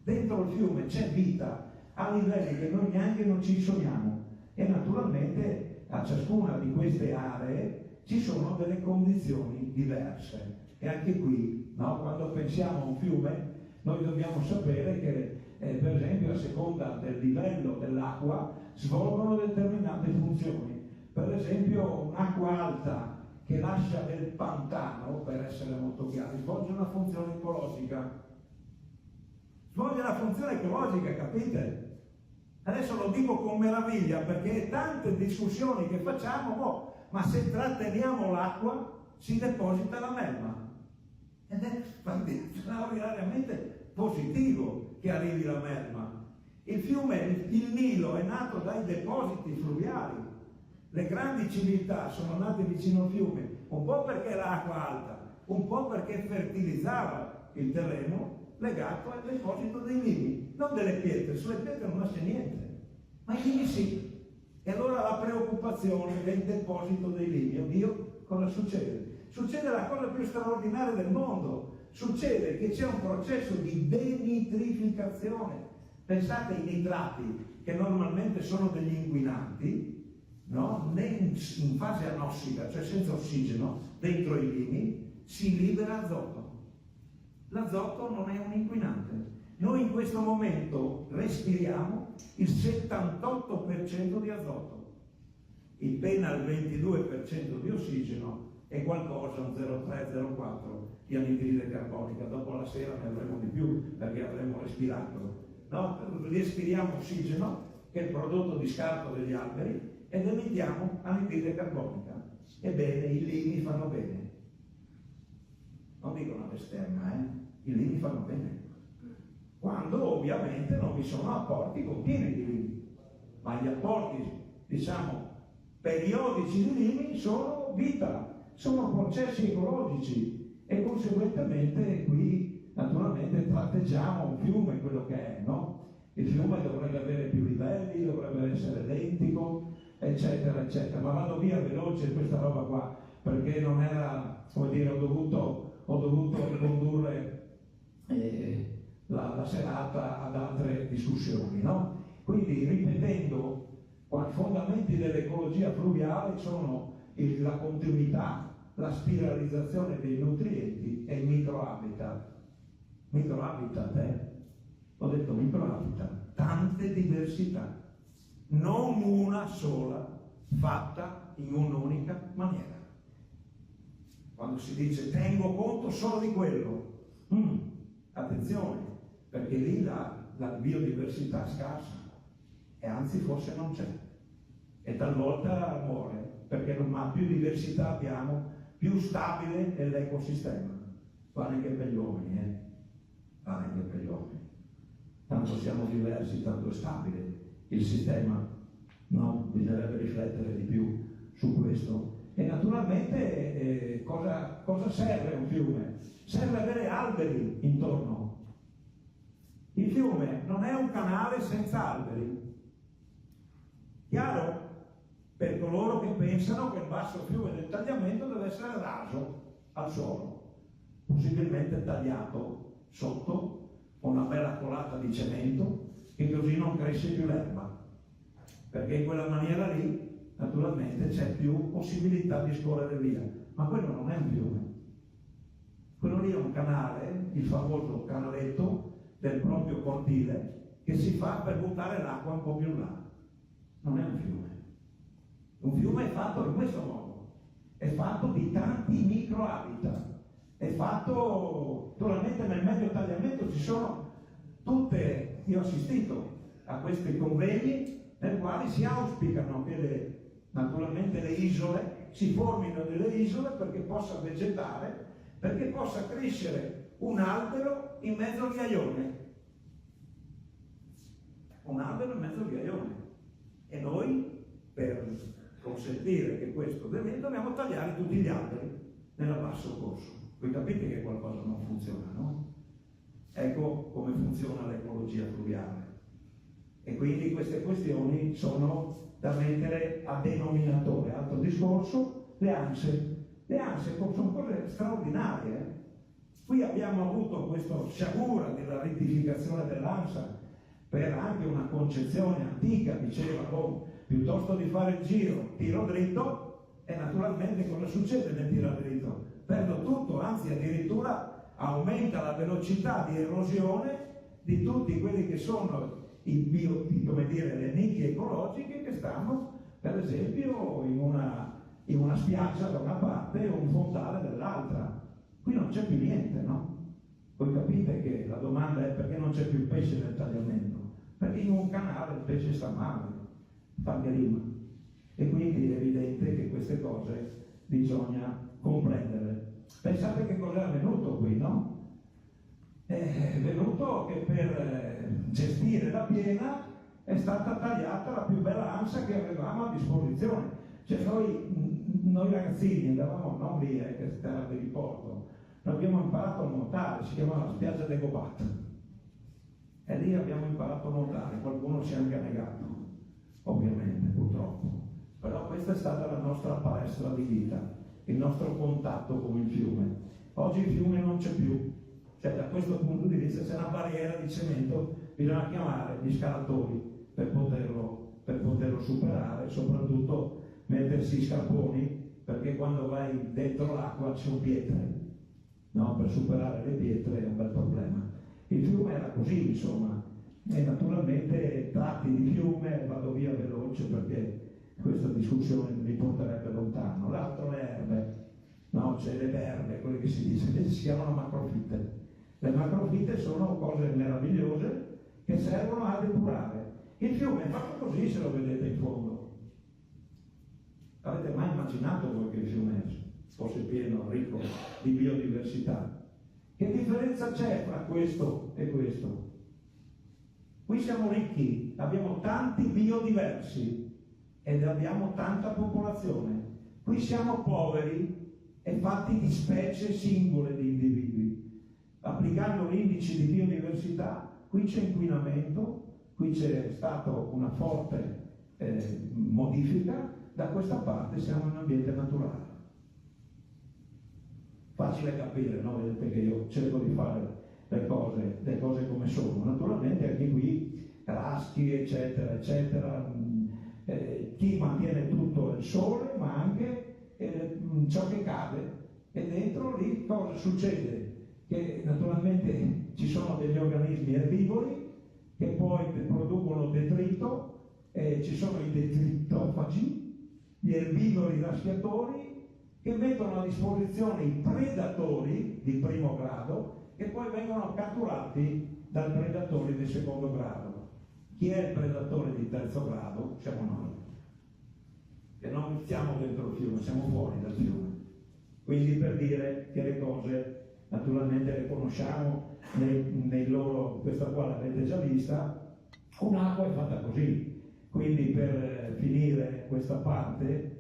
Dentro il fiume c'è vita a livelli che noi neanche non ci sogniamo e naturalmente a ciascuna di queste aree ci sono delle condizioni diverse. E anche qui, no, quando pensiamo a un fiume, noi dobbiamo sapere che, per esempio, a seconda del livello dell'acqua, svolgono determinate funzioni. Per esempio, un'acqua alta che lascia del pantano, per essere molto chiari, svolge una funzione ecologica. Svolge una funzione ecologica, capite? Adesso lo dico con meraviglia, perché tante discussioni che facciamo, ma se tratteniamo l'acqua, si deposita la melma. Ed è straordinariamente positivo che arrivi la melma. Il fiume, il Nilo, è nato dai depositi fluviali. Le grandi civiltà sono nate vicino al fiume, un po' perché era acqua alta, un po' perché fertilizzava il terreno legato al deposito dei limi, non delle pietre. Sulle pietre non nasce niente, ma i limi sì. E allora la preoccupazione del deposito dei limi, oddio, cosa succede? Succede la cosa più straordinaria del mondo, succede che c'è un processo di denitrificazione. Pensate ai nitrati, che normalmente sono degli inquinanti, no? In fase anossica, cioè senza ossigeno, dentro i limi, si libera azoto. L'azoto non è un inquinante. Noi in questo momento respiriamo il 78% di azoto, in pena il 22% di ossigeno e qualcosa, un 0,3-0,4 di anidride carbonica. Dopo la sera ne avremo di più perché avremo respirato. No? Respiriamo ossigeno, che è il prodotto di scarto degli alberi, ed emettiamo anidride carbonica. Ebbene, i limi fanno bene. Non dico una bestemma, i limi fanno bene. Quando ovviamente non vi sono apporti continui di limi, ma gli apporti, diciamo, periodici di limi sono vita, sono processi ecologici e conseguentemente qui naturalmente tratteggiamo un fiume, quello che è, no? Il fiume dovrebbe avere più livelli, dovrebbe essere lentico, eccetera, eccetera, ma vado via veloce questa roba qua, perché non era, come dire, ho dovuto ricondurre la serata ad altre discussioni, no? Quindi, ripetendo, i fondamenti dell'ecologia fluviale sono la continuità, la spiralizzazione dei nutrienti e il microhabitat. Microhabitat, ho detto microhabitat, tante diversità, non una sola, fatta in un'unica maniera. Quando si dice tengo conto solo di quello, attenzione, perché lì la biodiversità è scarsa, e anzi forse non c'è, e talvolta muore, perché ma più diversità abbiamo, più stabile è l'ecosistema. Vale anche per gli uomini, vale anche per gli uomini. Tanto siamo diversi, tanto è stabile il sistema, no? Bisognerebbe riflettere di più su questo. E naturalmente cosa serve un fiume? Serve avere alberi intorno. Il fiume non è un canale senza alberi. Chiaro? Per coloro che pensano che il basso fiume del tagliamento deve essere raso al suolo, possibilmente tagliato sotto con una bella colata di cemento, che così non cresce più l'erba, perché in quella maniera lì naturalmente c'è più possibilità di scorrere via. Ma quello non è un fiume, quello lì è un canale, il famoso canaletto del proprio cortile, che si fa per buttare l'acqua un po' più in là. Non è un fiume. Un fiume è fatto in questo modo è fatto di tanti microhabitat, è fatto naturalmente nel medio tagliamento ci sono tutte, io ho assistito a questi convegni nei quali si auspicano che naturalmente le isole si formino delle isole perché possa vegetare, perché possa crescere un albero in mezzo al ghiaione. Un albero in mezzo al ghiaione. E noi, per consentire che questo avvenga, dobbiamo tagliare tutti gli alberi nel basso corso. Voi capite che qualcosa non funziona, no? Ecco come funziona l'ecologia fluviale. E quindi queste questioni sono da mettere a denominatore. Altro discorso, le ANSE. Le ANSE sono cose straordinarie. Qui abbiamo avuto questa sciagura della rettificazione dell'ANSA per anche una concezione antica, diceva, piuttosto di fare il giro, tiro dritto, e naturalmente cosa succede nel tiro dritto? Perdo tutto, anzi addirittura aumenta la velocità di erosione di tutti quelli che sono le nicchie ecologiche che stanno, per esempio, in una spiaggia da una parte e un fondale dall'altra. Qui non c'è più niente, no? Voi capite che la domanda è perché non c'è più pesce nel tagliamento? Perché in un canale il pesce sta male, fa che rima. E quindi è evidente che queste cose bisogna comprendere. Pensate che cosa è avvenuto qui, no? È venuto che per gestire la piena è stata tagliata la più bella ansa che avevamo a disposizione. Cioè noi ragazzini andavamo, non lì, che è terra di riporto, noi abbiamo imparato a nuotare, si chiama la spiaggia de Gobat. E lì abbiamo imparato a nuotare, qualcuno si è anche negato, ovviamente, purtroppo. Però questa è stata la nostra palestra di vita, il nostro contatto con il fiume. Oggi il fiume non c'è più. Cioè, da questo punto di vista c'è una barriera di cemento, bisogna chiamare gli scalatori per poterlo superare, soprattutto mettersi i scarponi, perché quando vai dentro l'acqua ci sono pietre, no? Per superare le pietre è un bel problema. Il fiume era così, insomma, e naturalmente tratti di fiume, vado via veloce perché questa discussione mi porterebbe lontano. L'altro le erbe, no? C'è le berbe, quelle che si dice, che si chiamano macrofitte. Le macrofitte sono cose meravigliose che servono a depurare. Il fiume è fatto così, se lo vedete in fondo. Avete mai immaginato voi che il fiume fosse pieno, ricco di biodiversità? Che differenza c'è fra questo e questo? Qui siamo ricchi, abbiamo tanti biodiversi ed abbiamo tanta popolazione. Qui siamo poveri e fatti di specie singole di individui. Applicando l'indice di biodiversità, qui c'è inquinamento, qui c'è stata una forte modifica, da questa parte siamo in un ambiente naturale. Facile capire, no? Vedete che io cerco di fare le cose come sono. Naturalmente anche qui raschi, eccetera, eccetera. Chi mantiene tutto è il sole, ma anche ciò che cade. E dentro lì cosa succede? Che naturalmente ci sono degli organismi erbivori che poi producono detrito, ci sono i detritofagi, gli erbivori raschiatori, che mettono a disposizione i predatori di primo grado che poi vengono catturati dai predatori di secondo grado. Chi è il predatore di terzo grado? Siamo noi, che non stiamo dentro il fiume, siamo fuori dal fiume. Quindi per dire che le cose naturalmente le conosciamo nei loro, questa qua l'avete già vista, un'acqua è fatta così. Quindi per finire questa parte,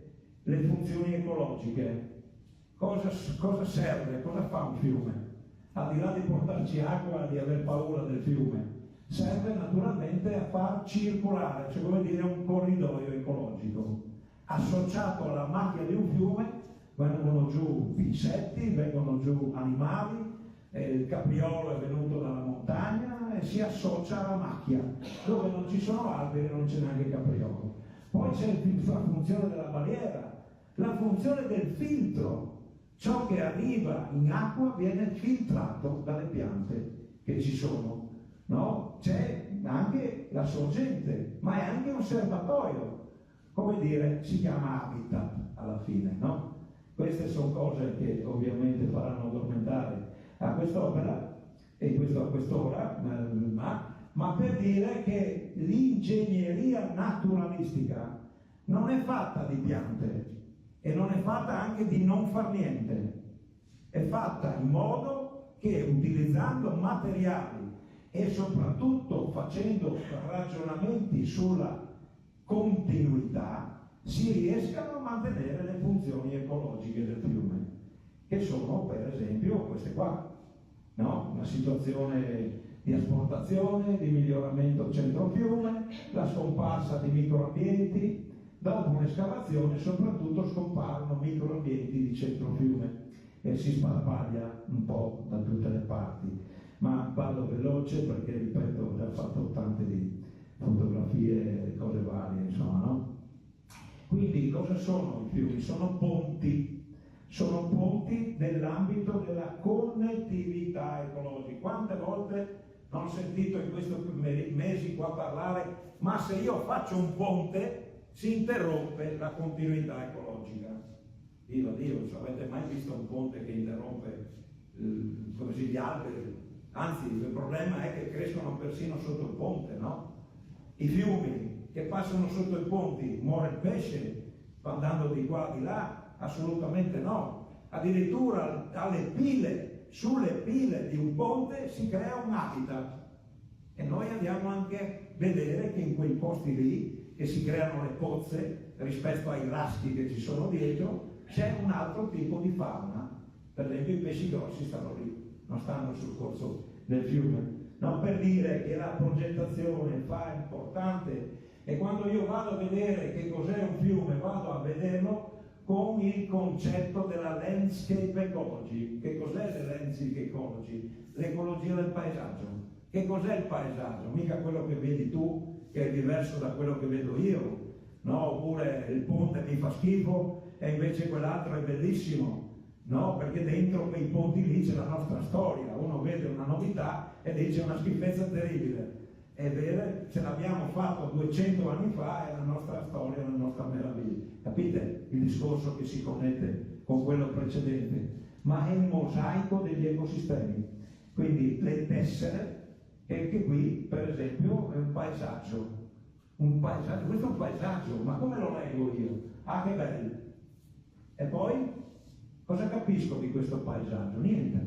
le funzioni ecologiche, cosa serve, cosa fa un fiume? Al di là di portarci acqua, di aver paura del fiume, serve naturalmente a far circolare, cioè come dire un corridoio ecologico. Associato alla macchia di un fiume vengono giù insetti, vengono giù animali, il capriolo è venuto dalla montagna e si associa alla macchia, dove non ci sono alberi non c'è neanche capriolo. Poi c'è la funzione della barriera, la funzione del filtro, ciò che arriva in acqua viene filtrato dalle piante che ci sono, no? C'è anche la sorgente, ma è anche un serbatoio, come dire, si chiama habitat alla fine, no? Queste sono cose che ovviamente faranno addormentare a quest'opera e questo a quest'ora, ma per dire che l'ingegneria naturalistica non è fatta di piante e non è fatta anche di non far niente, è fatta in modo che utilizzando materiali e soprattutto facendo ragionamenti sulla continuità si riescano a mantenere le funzioni ecologiche del fiume, che sono per esempio queste qua, no? Una situazione di asportazione, di miglioramento centro-fiume, la scomparsa di microambienti, dopo un'escavazione soprattutto scomparono microambienti di centro-fiume e si sparpaglia un po' da tutte le parti. Ma vado veloce perché, ripeto, ho già fatto tante di fotografie e cose varie, insomma, no? Quindi cosa sono i fiumi? Sono ponti nell'ambito della connettività ecologica. Quante volte non ho sentito in questi mesi qua parlare, ma se io faccio un ponte si interrompe la continuità ecologica. Dio, avete mai visto un ponte che interrompe gli alberi? Anzi, il problema è che crescono persino sotto il ponte, no? I fiumi che passano sotto i ponti, muore il pesce andando di qua di là? Assolutamente no. Addirittura sulle pile di un ponte si crea un habitat e noi andiamo anche a vedere che in quei posti lì che si creano le pozze rispetto ai raschi che ci sono dietro c'è un altro tipo di fauna. Per esempio i pesci grossi stanno lì, non stanno sul corso del fiume. No, per dire che la progettazione fa importante, e quando io vado a vedere che cos'è un fiume vado a vederlo con il concetto della landscape ecology. Che cos'è la landscape ecology? L'ecologia del paesaggio. Che cos'è il paesaggio? Mica quello che vedi tu, che è diverso da quello che vedo io, no? Oppure il ponte mi fa schifo e invece quell'altro è bellissimo, no? Perché dentro quei ponti lì c'è la nostra storia. Uno vede una novità e dice una schifezza terribile. È vero, ce l'abbiamo fatto 200 anni fa, è la nostra storia, la nostra meraviglia. Capite il discorso che si connette con quello precedente? Ma è il mosaico degli ecosistemi. Quindi le tessere, che qui per esempio è un paesaggio. Questo è un paesaggio, ma come lo leggo io? Ah, che bello! E poi cosa capisco di questo paesaggio? Niente.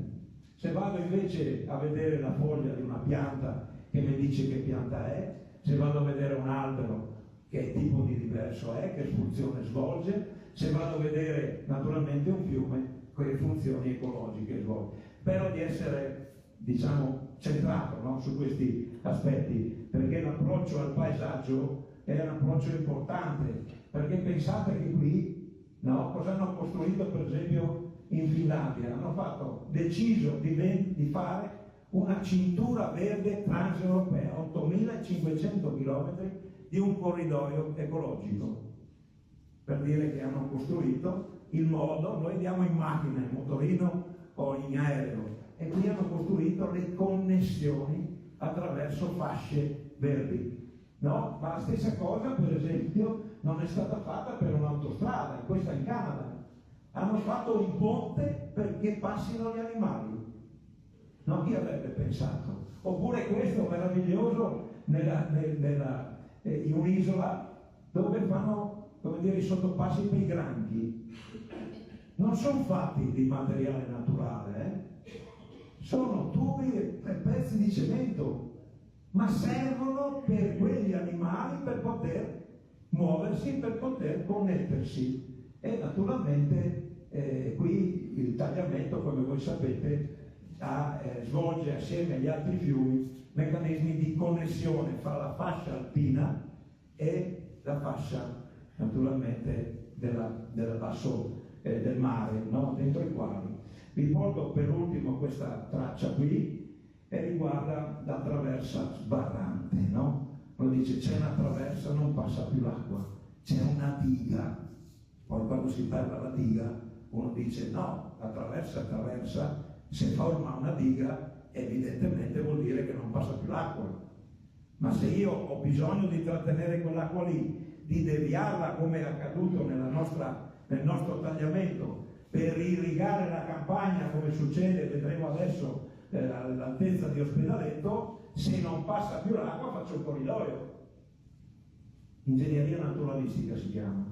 Se vado invece a vedere la foglia di una pianta che mi dice che pianta è, se vado a vedere un albero che tipo di diverso è, che funzione svolge, se vado a vedere naturalmente un fiume, che funzioni ecologiche svolge. Spero di essere, diciamo, centrato, no, su questi aspetti, perché l'approccio al paesaggio è un approccio importante, perché pensate che qui, no, cosa hanno costruito per esempio in Finlandia? Hanno deciso di fare una cintura verde transeuropea, 8500 km di un corridoio ecologico, per dire che hanno costruito il modo, noi andiamo in macchina, in motorino o in aereo, e qui hanno costruito le connessioni attraverso fasce verdi, no? Ma la stessa cosa per esempio non è stata fatta per un'autostrada, questa in Canada. Hanno fatto un ponte perché passino gli animali. No, chi avrebbe pensato? Oppure questo meraviglioso in un'isola dove fanno, come dire, i sottopassi per i granchi. Non sono fatti di materiale naturale, sono tubi e pezzi di cemento, ma servono per quegli animali per poter muoversi, per poter connettersi. E naturalmente qui il tagliamento, come voi sapete, svolge assieme agli altri fiumi meccanismi di connessione fra la fascia alpina e la fascia naturalmente del basso del mare, no? Dentro i quali vi porto per ultimo questa traccia qui e riguarda la traversa sbarrante, no? Uno dice c'è una traversa, non passa più l'acqua, c'è una diga. Poi quando si parla la diga uno dice no, la traversa attraversa, se forma una diga evidentemente vuol dire che non passa più l'acqua. Ma se io ho bisogno di trattenere quell'acqua lì, di deviarla come è accaduto nel nostro tagliamento, per irrigare la campagna, come succede, vedremo adesso all'altezza di Ospedaletto, se non passa più l'acqua faccio il corridoio. Ingegneria naturalistica si chiama.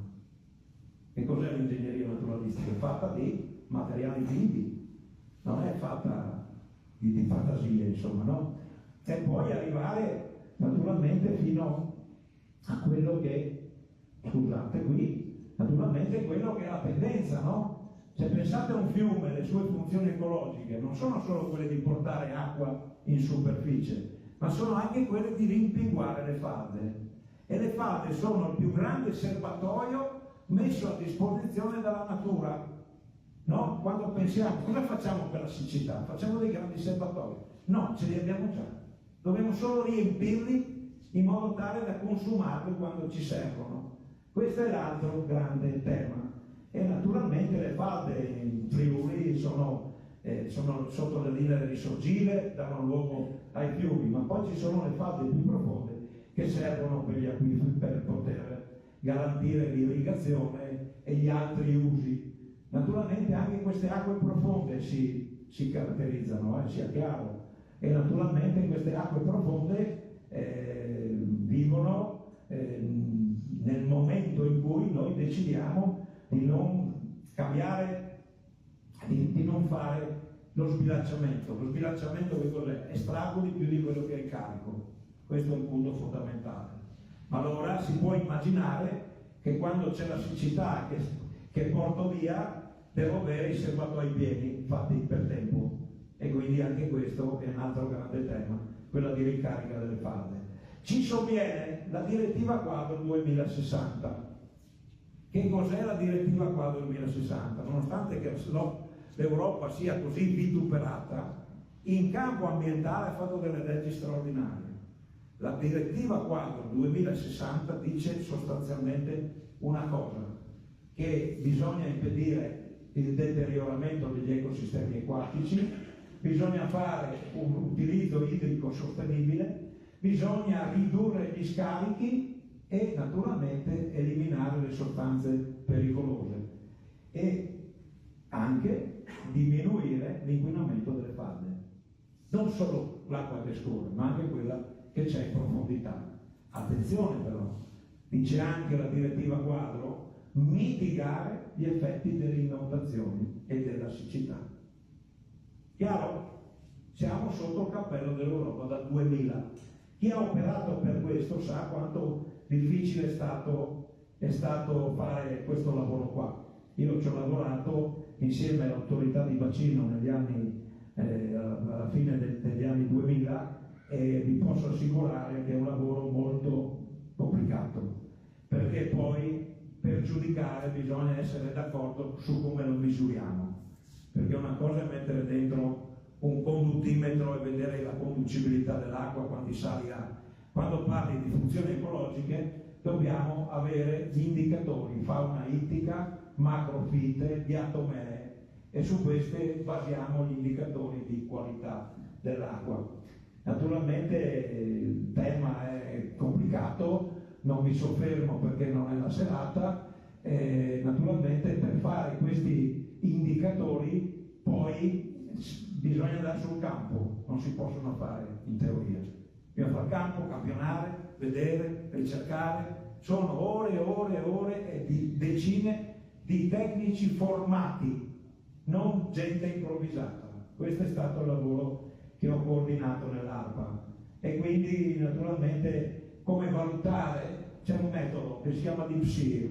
Che cos'è l'ingegneria naturalistica? È fatta di materiali vivi, non è fatta di fantasie, insomma, no? E poi arrivare naturalmente fino a quello che, scusate qui, naturalmente quello che è la pendenza, no? Se pensate a un fiume, le sue funzioni ecologiche non sono solo quelle di portare acqua in superficie, ma sono anche quelle di rimpinguare le falde. E le falde sono il più grande serbatoio messo a disposizione dalla natura. No? Quando pensiamo, cosa facciamo per la siccità? Facciamo dei grandi serbatoi? No, ce li abbiamo già. Dobbiamo solo riempirli in modo tale da consumarli quando ci servono. Questo è l'altro grande tema. E naturalmente le falde in Friuli sono sotto le linee risorgive, danno luogo ai fiumi, ma poi ci sono le falde più profonde che servono per gli acquiferi, per poter garantire l'irrigazione e gli altri usi. Naturalmente anche queste acque profonde si caratterizzano, sia chiaro, e naturalmente queste acque profonde vivono nel momento in cui noi decidiamo di non cambiare, di non fare lo sbilanciamento. Lo sbilanciamento che cos'è? Estraggo di più di quello che è carico. Questo è un punto fondamentale. Ma allora si può immaginare che quando c'è la siccità che porto via, devo avere i serbatoi pieni fatti per tempo. E quindi anche questo è un altro grande tema, quella di ricarica delle falde. Ci sovviene la direttiva quadro 2060. Che cos'è la direttiva quadro 2060? Nonostante che l'Europa sia così vituperata, in campo ambientale ha fatto delle leggi straordinarie. La direttiva quadro 2060 dice sostanzialmente una cosa, che bisogna impedire il deterioramento degli ecosistemi acquatici, bisogna fare un utilizzo idrico sostenibile, bisogna ridurre gli scarichi e naturalmente eliminare le sostanze pericolose e anche diminuire l'inquinamento delle falde. Non solo l'acqua che scorre, ma anche quella che c'è in profondità. Attenzione però, dice anche la direttiva quadro, mitigare gli effetti delle inondazioni e della siccità. Chiaro? Siamo sotto il cappello dell'Europa dal 2000. Chi ha operato per questo sa quanto difficile è stato fare questo lavoro qua. Io ci ho lavorato insieme all'autorità di bacino negli anni, alla fine degli anni 2000, e vi posso assicurare che è un lavoro molto complicato, perché poi per giudicare bisogna essere d'accordo su come lo misuriamo, perché una cosa è mettere dentro un conduttimetro e vedere la conducibilità dell'acqua quanti sali ha. Quando parli di funzioni ecologiche dobbiamo avere gli indicatori, fauna ittica, macrofite, diatomee, e su queste basiamo gli indicatori di qualità dell'acqua. Naturalmente il tema è complicato, non mi soffermo perché non è la serata, naturalmente per fare questi indicatori poi bisogna andare sul campo, non si possono fare in teoria. Bisogna fare campo, campionare, vedere, ricercare, sono ore e ore e ore e decine di tecnici formati, non gente improvvisata. Questo è stato il lavoro che ho coordinato nell'ARPA e quindi naturalmente come valutare c'è un metodo che si chiama DeepSeer,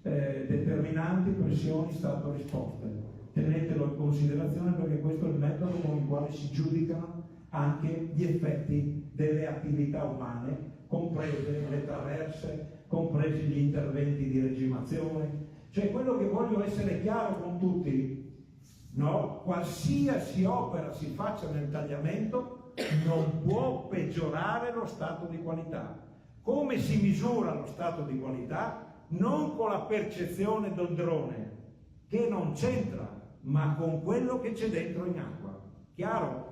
determinanti, pressioni, stato, risposte. Tenetelo in considerazione perché questo è il metodo con il quale si giudicano anche gli effetti delle attività umane, comprese le traverse, compresi gli interventi di regimazione. Cioè quello che voglio essere chiaro con tutti, no? Qualsiasi opera si faccia nel tagliamento non può peggiorare lo stato di qualità. Come si misura lo stato di qualità? Non con la percezione del drone, che non c'entra, ma con quello che c'è dentro in acqua. Chiaro?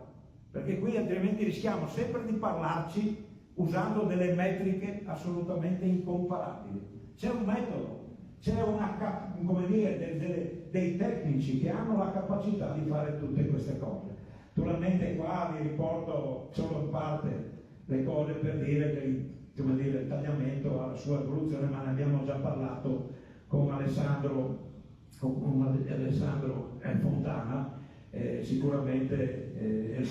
Perché qui altrimenti rischiamo sempre di parlarci usando delle metriche assolutamente incomparabili. C'è un metodo c'è come dire, dei tecnici che hanno la capacità di fare tutte queste cose. Naturalmente qua vi riporto solo in parte le cose per dire che il tagliamento ha la sua evoluzione, ma ne abbiamo già parlato con Alessandro Fontana. Sicuramente è il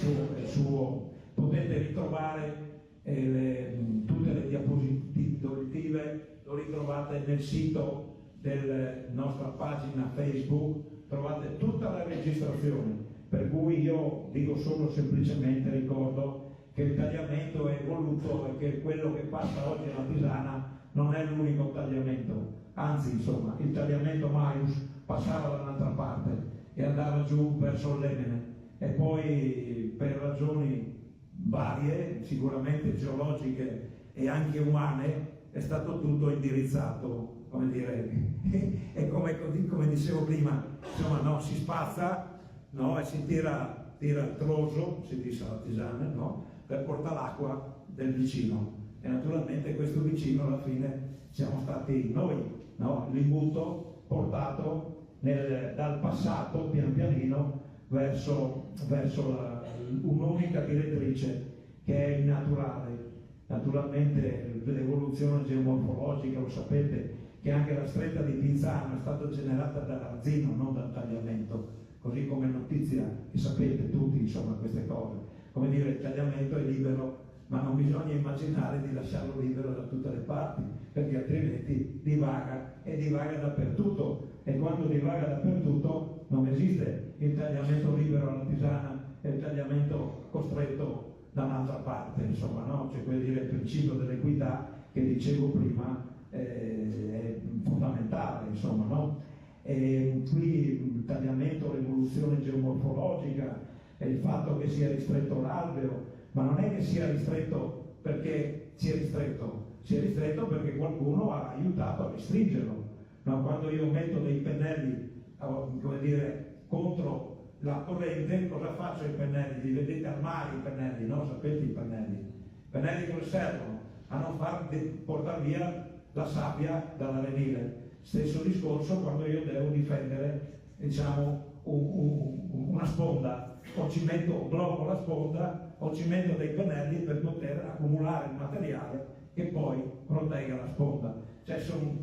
suo, potete ritrovare tutte le diapositive, lo ritrovate nel sito della nostra pagina Facebook, trovate tutta la registrazione, per cui io dico solo semplicemente, ricordo che il tagliamento è voluto e che quello che passa oggi alla Pisana non è l'unico tagliamento, anzi insomma il tagliamento Maius passava dall'altra parte e andava giù verso l'Emene, e poi per ragioni varie, sicuramente geologiche e anche umane, è stato tutto indirizzato, come dire, e come dicevo prima, insomma, no, si spazza, no, e si tira il troso, si dice alla Tisana, no, per portare l'acqua del vicino, e naturalmente questo vicino alla fine siamo stati noi, no, l'imbuto portato dal passato pian pianino verso un'unica direttrice che è il naturale. Naturalmente l'evoluzione geomorfologica, lo sapete che anche la stretta di Pinzano è stata generata dall'arzino, non dal tagliamento, così come notizia che sapete tutti, insomma, queste cose. Come dire, il tagliamento è libero, ma non bisogna immaginare di lasciarlo libero da tutte le parti, perché altrimenti divaga, e divaga dappertutto, e quando divaga dappertutto non esiste il tagliamento libero alla Tisana e il tagliamento costretto da un'altra parte, insomma, no? Cioè, quel dire, il principio dell'equità che dicevo prima è fondamentale, insomma, no? E qui il tagliamento, l'evoluzione geomorfologica, e il fatto che sia ristretto l'alveo, ma non è che sia ristretto perché sia ristretto perché qualcuno ha aiutato a restringerlo. No, quando io metto dei pennelli, come dire, contro la corrente, cosa faccio ai pennelli? Li vedete al mare i pennelli, no? Sapete i pennelli? I pennelli cosa servono? A non portare via la sabbia dall'arenile. Stesso discorso quando io devo difendere, diciamo, una sponda, o ci metto, blocco la sponda, o ci metto dei pennelli per poter accumulare il materiale che poi protegga la sponda. Cioè,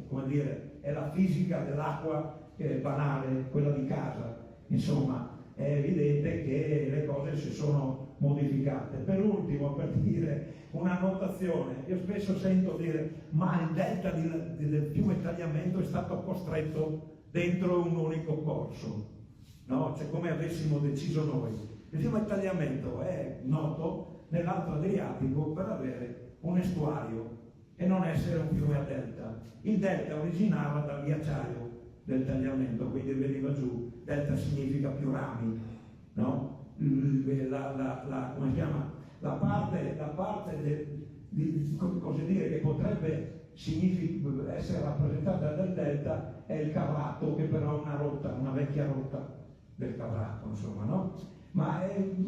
come dire, è la fisica dell'acqua banale, quella di casa. Insomma, è evidente che le cose si sono modificate. Per ultimo, per dire una notazione, io spesso sento dire ma il delta del fiume Tagliamento è stato costretto dentro un unico corso, no? Cioè, come avessimo deciso noi. Il fiume Tagliamento è noto nell'Alto Adriatico per avere un estuario e non essere un fiume a delta. Il delta originava dal ghiacciaio del Tagliamento, quindi veniva giù. Delta significa più rami, no? Come si chiama? La parte così dire, che potrebbe essere rappresentata dal delta è il cavrato, che però è una vecchia rotta del cavrato, insomma, no? Ma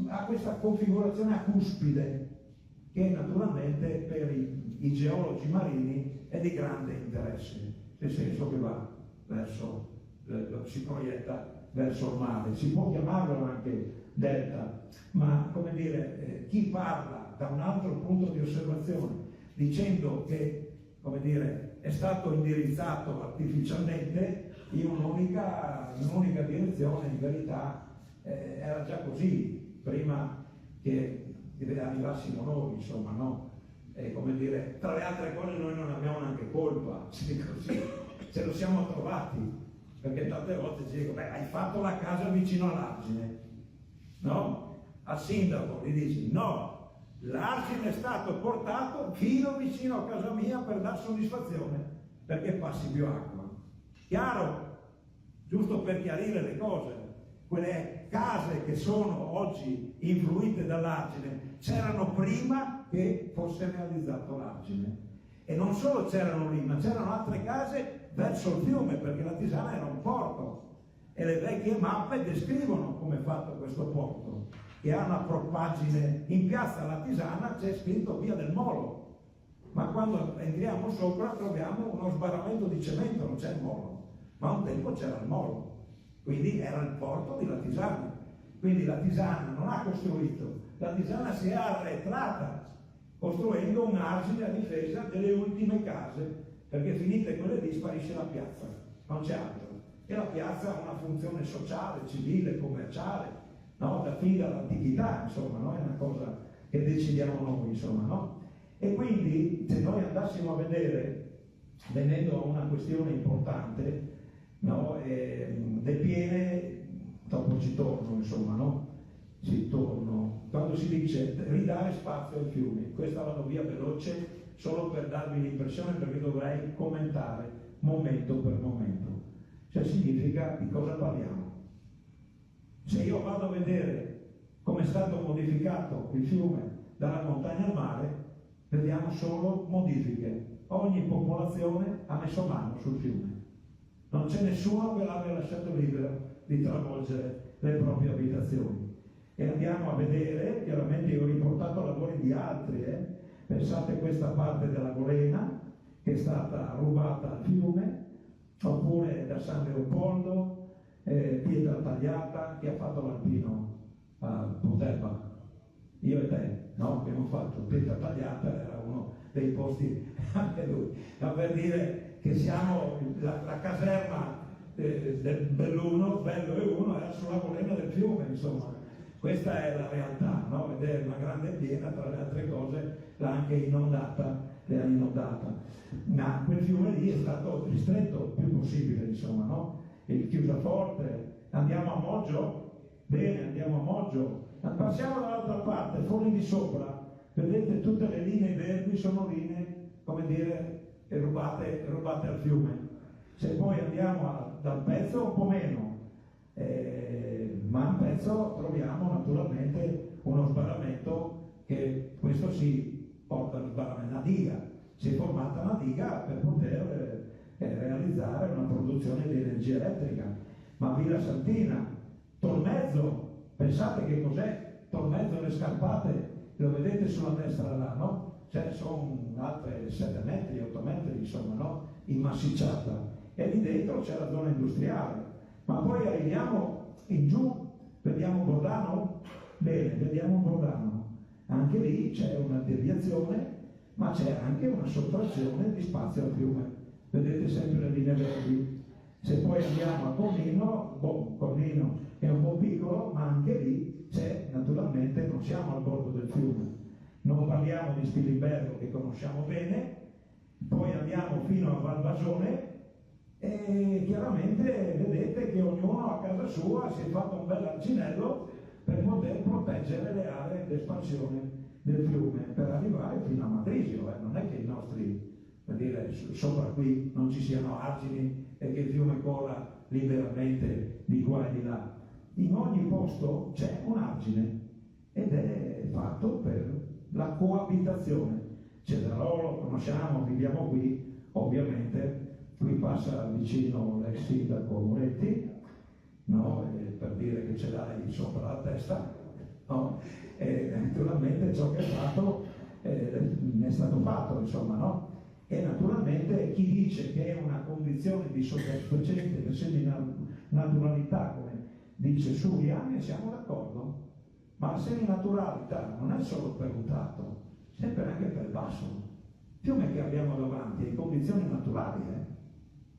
ha questa configurazione a cuspide che naturalmente per i geologi marini è di grande interesse, nel senso che va verso, si proietta verso il mare. Si può chiamarlo anche delta, ma come dire, chi parla da un altro punto di osservazione dicendo che, come dire, è stato indirizzato artificialmente in un'unica direzione, in verità era già così prima che arrivassimo noi, insomma, no? Come dire, tra le altre cose noi non abbiamo neanche colpa, se così, ce lo siamo trovati, perché tante volte ci dico, beh, hai fatto la casa vicino all'argine, no? Al sindaco gli dici, no, l'argine è stato portato fino vicino a casa mia per dar soddisfazione, perché passi più acqua. Chiaro? Giusto per chiarire le cose. Quelle case che sono oggi influite dall'argine c'erano prima che fosse realizzato l'argine, e non solo c'erano lì, ma c'erano altre case verso il fiume, perché la Tisana era un porto e le vecchie mappe descrivono come è fatto questo porto, che ha una propaggine. In piazza La Tisana c'è scritto Via del Molo, ma quando entriamo sopra troviamo uno sbarramento di cemento, non c'è il molo, ma un tempo c'era il molo, quindi era il porto di Latisana. Quindi la Tisana non ha costruito, la Tisana si è arretrata costruendo un argine a difesa delle ultime case, perché finite quelle lì sparisce la piazza, non c'è altro. E la piazza ha una funzione sociale, civile, commerciale, no? Da fin dall'antichità, insomma, no? È una cosa che decidiamo noi, insomma, no? E quindi se noi andassimo a vedere, venendo a una questione importante, no? Le piene, dopo ci torno, insomma, no? Ci torno. Quando si dice ridare spazio ai fiumi, questa vado via veloce solo per darvi l'impressione, perché dovrei commentare momento per momento. Cioè significa di cosa parliamo. Se io vado a vedere come è stato modificato il fiume dalla montagna al mare, vediamo solo modifiche. Ogni popolazione ha messo mano sul fiume. Non c'è nessuno che l'abbia lasciato libero di travolgere le proprie abitazioni. E andiamo a vedere, chiaramente io ho riportato lavori di altri, pensate a questa parte della Golena che è stata rubata al fiume, oppure da San Leopoldo, pietra tagliata, che ha fatto l'alpino a Pontebba, io e te, no? Abbiamo fatto pietra tagliata, era uno dei posti anche lui, ma per dire che siamo la caserma del Belluno, Bello e Uno, era sulla Golena del fiume, insomma. Questa è la realtà, no? Vedere una grande piena, tra le altre cose, l'ha anche inondata, ma quel fiume lì è stato ristretto il più possibile, insomma, no? Il Chiusaforte, andiamo a Moggio, bene, andiamo a Moggio, ma passiamo dall'altra parte, fuori di sopra, vedete tutte le linee verdi sono linee, come dire, rubate al fiume. Se poi andiamo dal pezzo un po' meno, ma a pezzo troviamo naturalmente uno sbarramento, che questo si porta allo sbarramento, una diga, si è formata una diga per poter realizzare una produzione di energia elettrica. Ma Villa Santina, Tolmezzo, pensate che cos'è Tolmezzo, le scarpate, lo vedete sulla destra là, no? Cioè sono altre 7 metri, 8 metri, insomma, no? Immassicciata, e lì dentro c'è la zona industriale. Ma poi arriviamo in giù, vediamo Bordano? Bene, vediamo Bordano. Anche lì c'è una deviazione, ma c'è anche una sottrazione di spazio al fiume. Vedete sempre le linee verdi. Se poi andiamo a Cornino, Cornino è un po' piccolo, ma anche lì c'è, naturalmente, non siamo al bordo del fiume. Non parliamo di Stilimbergo, che conosciamo bene, poi andiamo fino a Valvasone, e chiaramente vedete che ognuno a casa sua si è fatto un bel arginello per poter proteggere le aree di espansione del fiume, per arrivare fino a Madrisio. Non è che i nostri, per dire, sopra qui non ci siano argini e che il fiume corra liberamente di qua e di là. In ogni posto c'è un argine ed è fatto per la coabitazione. Cedralolo, conosciamo, viviamo qui, ovviamente. Qui passa vicino l'ex sindaco Moretti, no? Per dire che ce l'hai sopra la testa, no? E naturalmente ciò che è fatto è stato fatto, insomma, no? E naturalmente chi dice che è una condizione di soddisfacente per semi-naturalità, come dice Suriani, siamo d'accordo, ma la semi-naturalità non è solo per un tratto, sempre anche per il basso. Il fiume che abbiamo davanti è in condizioni naturali,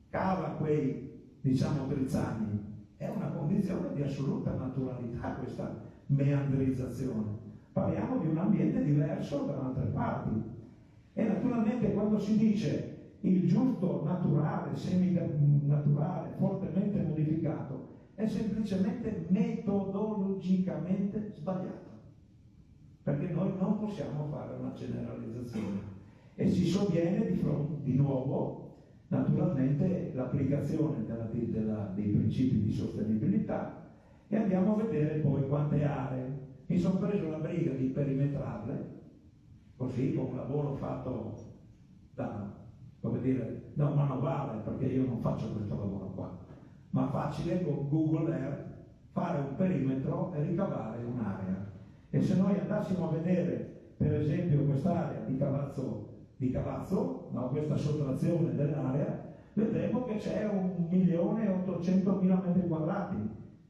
cava quei, diciamo, Brizzani, è una condizione di assoluta naturalità questa meandrizzazione. Parliamo di un ambiente diverso da altre parti. E naturalmente quando si dice il giusto naturale, semi-naturale, fortemente modificato, è semplicemente metodologicamente sbagliato. Perché noi non possiamo fare una generalizzazione. E si sovviene di nuovo naturalmente l'applicazione dei principi di sostenibilità, e andiamo a vedere poi quante aree. Mi sono preso la briga di perimetrarle, così, con un lavoro fatto da un manovale, perché io non faccio questo lavoro qua, ma facile con Google Earth fare un perimetro e ricavare un'area. E se noi andassimo a vedere per esempio quest'area di Cavazzo di Cavazzo, no? Questa sottrazione dell'area, vedremo che c'è 1.800.000 metri quadrati.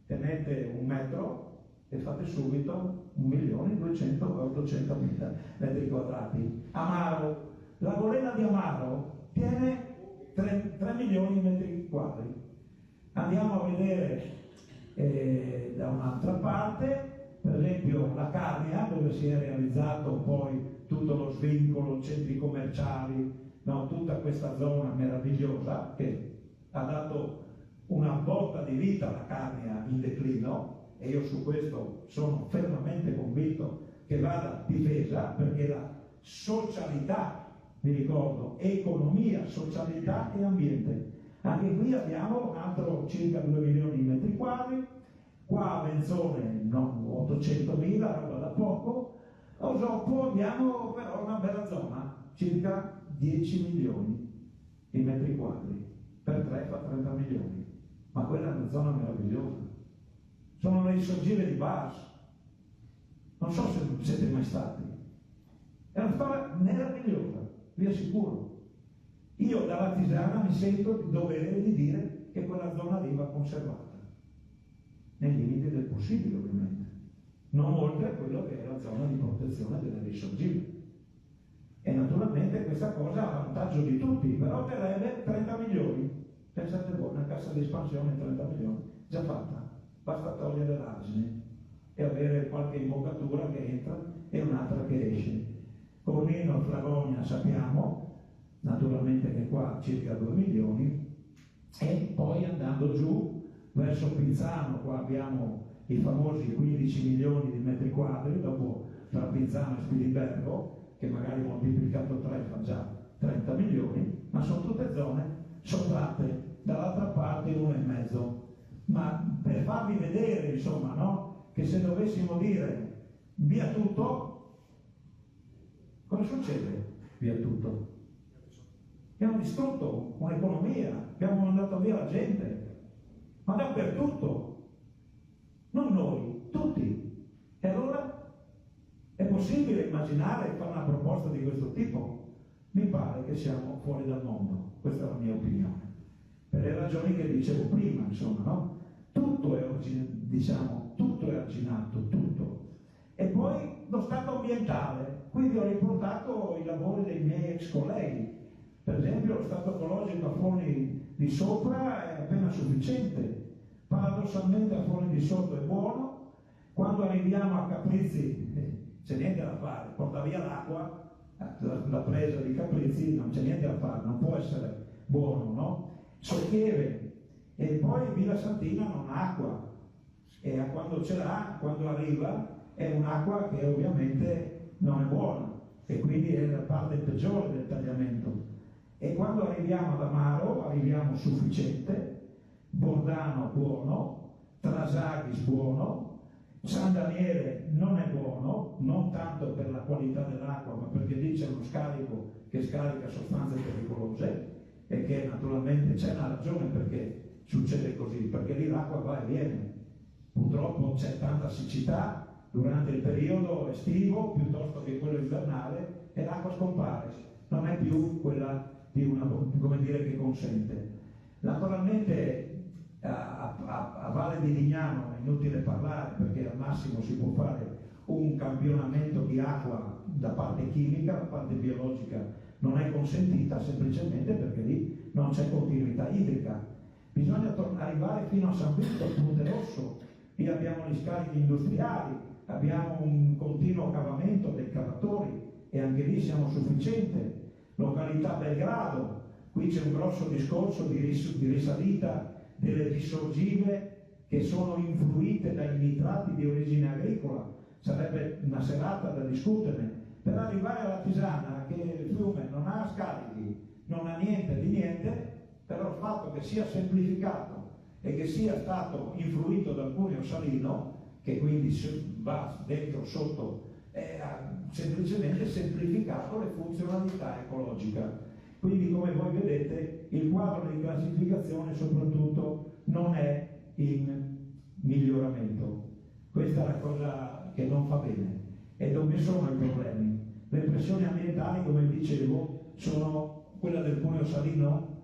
Tenete un metro e fate subito 1.200.000-800.000 metri quadrati. Amaro, la golena di Amaro tiene 3 milioni di metri quadri. Andiamo a vedere da un'altra parte, per esempio la Carnia, dove si è realizzato poi tutto lo svincolo, centri commerciali, no? Tutta questa zona meravigliosa che ha dato una botta di vita alla Carnia in declino, e io su questo sono fermamente convinto che vada difesa, perché la socialità, vi ricordo, economia, socialità e ambiente. Anche qui abbiamo un altro circa 2 milioni di metri quadri, qua a Venzone non 800.000, roba da poco. A Osoppo abbiamo però una bella zona, circa 10 milioni di metri quadri, per 3 fa 30 milioni, ma quella è una zona meravigliosa. Sono le risorgive di Bars, non so se siete mai stati, è una storia meravigliosa, vi assicuro. Io dalla Tisana mi sento di dovere di dire che quella zona lì va conservata, nei limiti del possibile ovviamente, non oltre quello che è la zona di protezione delle risorgive. E naturalmente questa cosa ha vantaggio di tutti, però otterrebbe 30 milioni. Pensate voi, una cassa di espansione 30 milioni, già fatta, basta togliere l'argine e avere qualche imboccatura che entra e un'altra che esce. Cornino, Flavonia sappiamo, naturalmente che qua circa 2 milioni, e poi andando giù verso Pinzano, qua abbiamo i famosi 15 milioni di metri quadri, dopo tra Pinzano e Spilibergo, che magari moltiplicato 3 fa già 30 milioni, ma sono tutte zone sottratte, dall'altra parte 1,5. Ma per farvi vedere, insomma, no? Che se dovessimo dire via tutto, cosa succede? Via tutto. Abbiamo distrutto un'economia, abbiamo mandato via la gente, ma dappertutto, non noi, tutti. E allora è possibile immaginare fare una proposta di questo tipo? Mi pare che siamo fuori dal mondo, questa è la mia opinione, per le ragioni che dicevo prima, insomma, no? Tutto è arginato, tutto. E poi lo stato ambientale, quindi ho riportato i lavori dei miei ex colleghi. Per esempio lo stato ecologico a Forni di Sopra è appena sufficiente, paradossalmente a Forni di Sotto è buono, quando arriviamo a Caprizi c'è niente da fare, porta via l'acqua, la presa di Caprizi non c'è niente da fare, non può essere buono, no? Socchieve, e poi Villa Santina non ha acqua, e quando ce l'ha, quando arriva, è un'acqua che ovviamente non è buona, e quindi è la parte peggiore del tagliamento. E quando arriviamo ad Amaro, arriviamo sufficiente, Bordano buono, Trasaghis buono, San Daniele non è buono, non tanto per la qualità dell'acqua, ma perché lì c'è uno scarico che scarica sostanze pericolose, e che naturalmente c'è una ragione perché succede così, perché lì l'acqua va e viene. Purtroppo c'è tanta siccità durante il periodo estivo piuttosto che quello invernale, e l'acqua scompare, non è più quella di una, come dire, che consente. Naturalmente a Valle di Lignano è inutile parlare, perché al massimo si può fare un campionamento di acqua da parte chimica, la parte biologica non è consentita, semplicemente perché lì non c'è continuità idrica. Bisogna arrivare fino a San Vito, Ponte Rosso, lì abbiamo gli scarichi industriali, abbiamo un continuo cavamento dei cavatori, e anche lì siamo sufficienti. Località Belgrado, qui c'è un grosso discorso di risalita delle risorgive che sono influite dai nitrati di origine agricola. Sarebbe una serata da discutere, per arrivare alla Tisana, che il fiume non ha scarichi, non ha niente di niente, però il fatto che sia semplificato e che sia stato influito dal cuneo salino, che quindi va dentro sotto, ha semplicemente semplificato le funzionalità ecologiche. Quindi, come voi vedete, il quadro di classificazione soprattutto non è in miglioramento. Questa è la cosa che non fa bene. E dove sono i problemi? Le pressioni ambientali, come dicevo, sono quella del cuneo salino.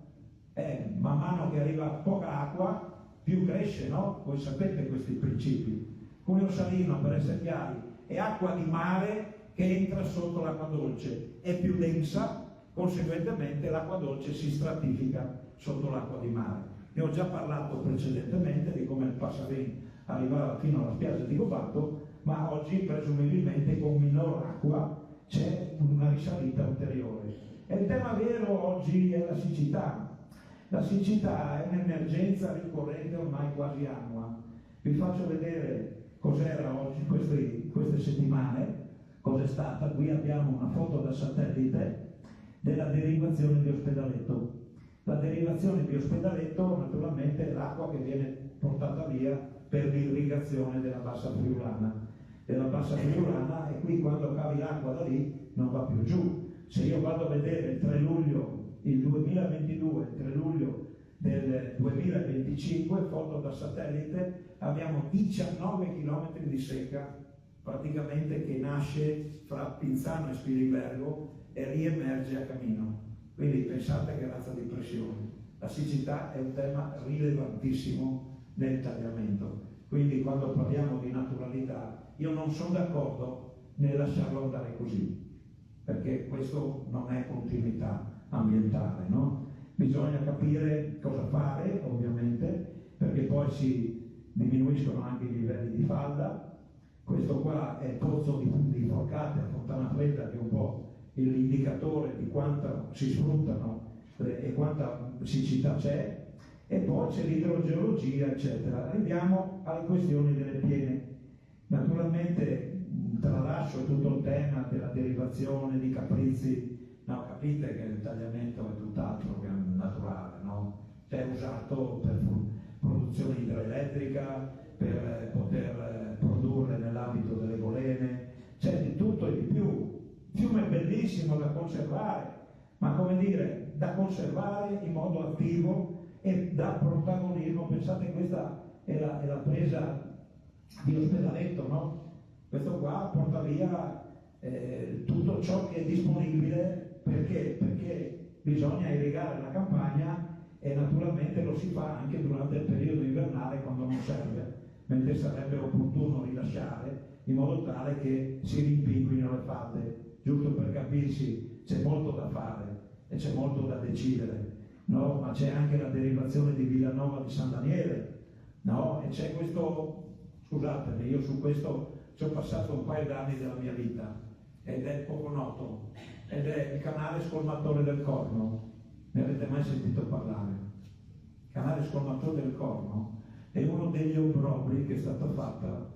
Man mano che arriva poca acqua, più cresce, no? Voi sapete questi principi. Cuneo salino, per essere chiari, è acqua di mare che entra sotto l'acqua dolce, è più densa, conseguentemente l'acqua dolce si stratifica sotto l'acqua di mare. Ne ho già parlato precedentemente di come il Passarin arrivava fino alla spiaggia di Gobato, ma oggi presumibilmente con minor acqua c'è una risalita ulteriore. E il tema vero oggi è la siccità. La siccità è un'emergenza ricorrente ormai quasi annua. Vi faccio vedere cos'era oggi, queste settimane, cos'è stata. Qui abbiamo una foto da satellite della derivazione di Ospedaletto. La derivazione di Ospedaletto naturalmente è l'acqua che viene portata via per l'irrigazione della bassa friulana. E qui quando cavi l'acqua da lì non va più giù. Se io vado a vedere il 3 luglio il 2022, il 3 luglio del 2025, foto da satellite, abbiamo 19 km di secca praticamente che nasce fra Pinzano e Spilibergo e riemerge a Camino. Quindi pensate che razza di pressione. La siccità è un tema rilevantissimo nel tagliamento. Quindi quando parliamo di naturalità, io non sono d'accordo nel lasciarlo andare così, perché questo non è continuità ambientale, no? Bisogna capire cosa fare, ovviamente, perché poi si diminuiscono anche i livelli di falda. Questo qua è il pozzo di Forcate a Fontana Fredda, che è un po' l'indicatore di quanto si sfruttano e quanta siccità c'è, e poi c'è l'idrogeologia, eccetera. Arriviamo alle questioni delle piene. Naturalmente tralascio tutto il tema della derivazione di caprizi. No, capite che il tagliamento è tutt'altro che naturale, no? È usato per produzione idroelettrica, per poter produrre nell'ambito delle golene, c'è di tutto e di più. Il fiume è bellissimo da conservare, ma come dire, da conservare in modo attivo e da protagonismo. Pensate, questa è la presa di Ospedaletto, no? Questo qua porta via tutto ciò che è disponibile, perché bisogna irrigare la campagna e naturalmente lo si fa anche durante il periodo invernale quando non serve, mentre sarebbe opportuno rilasciare in modo tale che si rimpinguino le falde. Giusto per capirsi, c'è molto da fare e c'è molto da decidere, no? Ma c'è anche la derivazione di Villanova di San Daniele, no? E c'è questo, scusatemi, io su questo ci ho passato un paio d'anni della mia vita, ed è poco noto, ed è il canale scolmatore del Corno. Ne avete mai sentito parlare? Il canale scolmatore del Corno è uno degli obbrobri che è stato fatto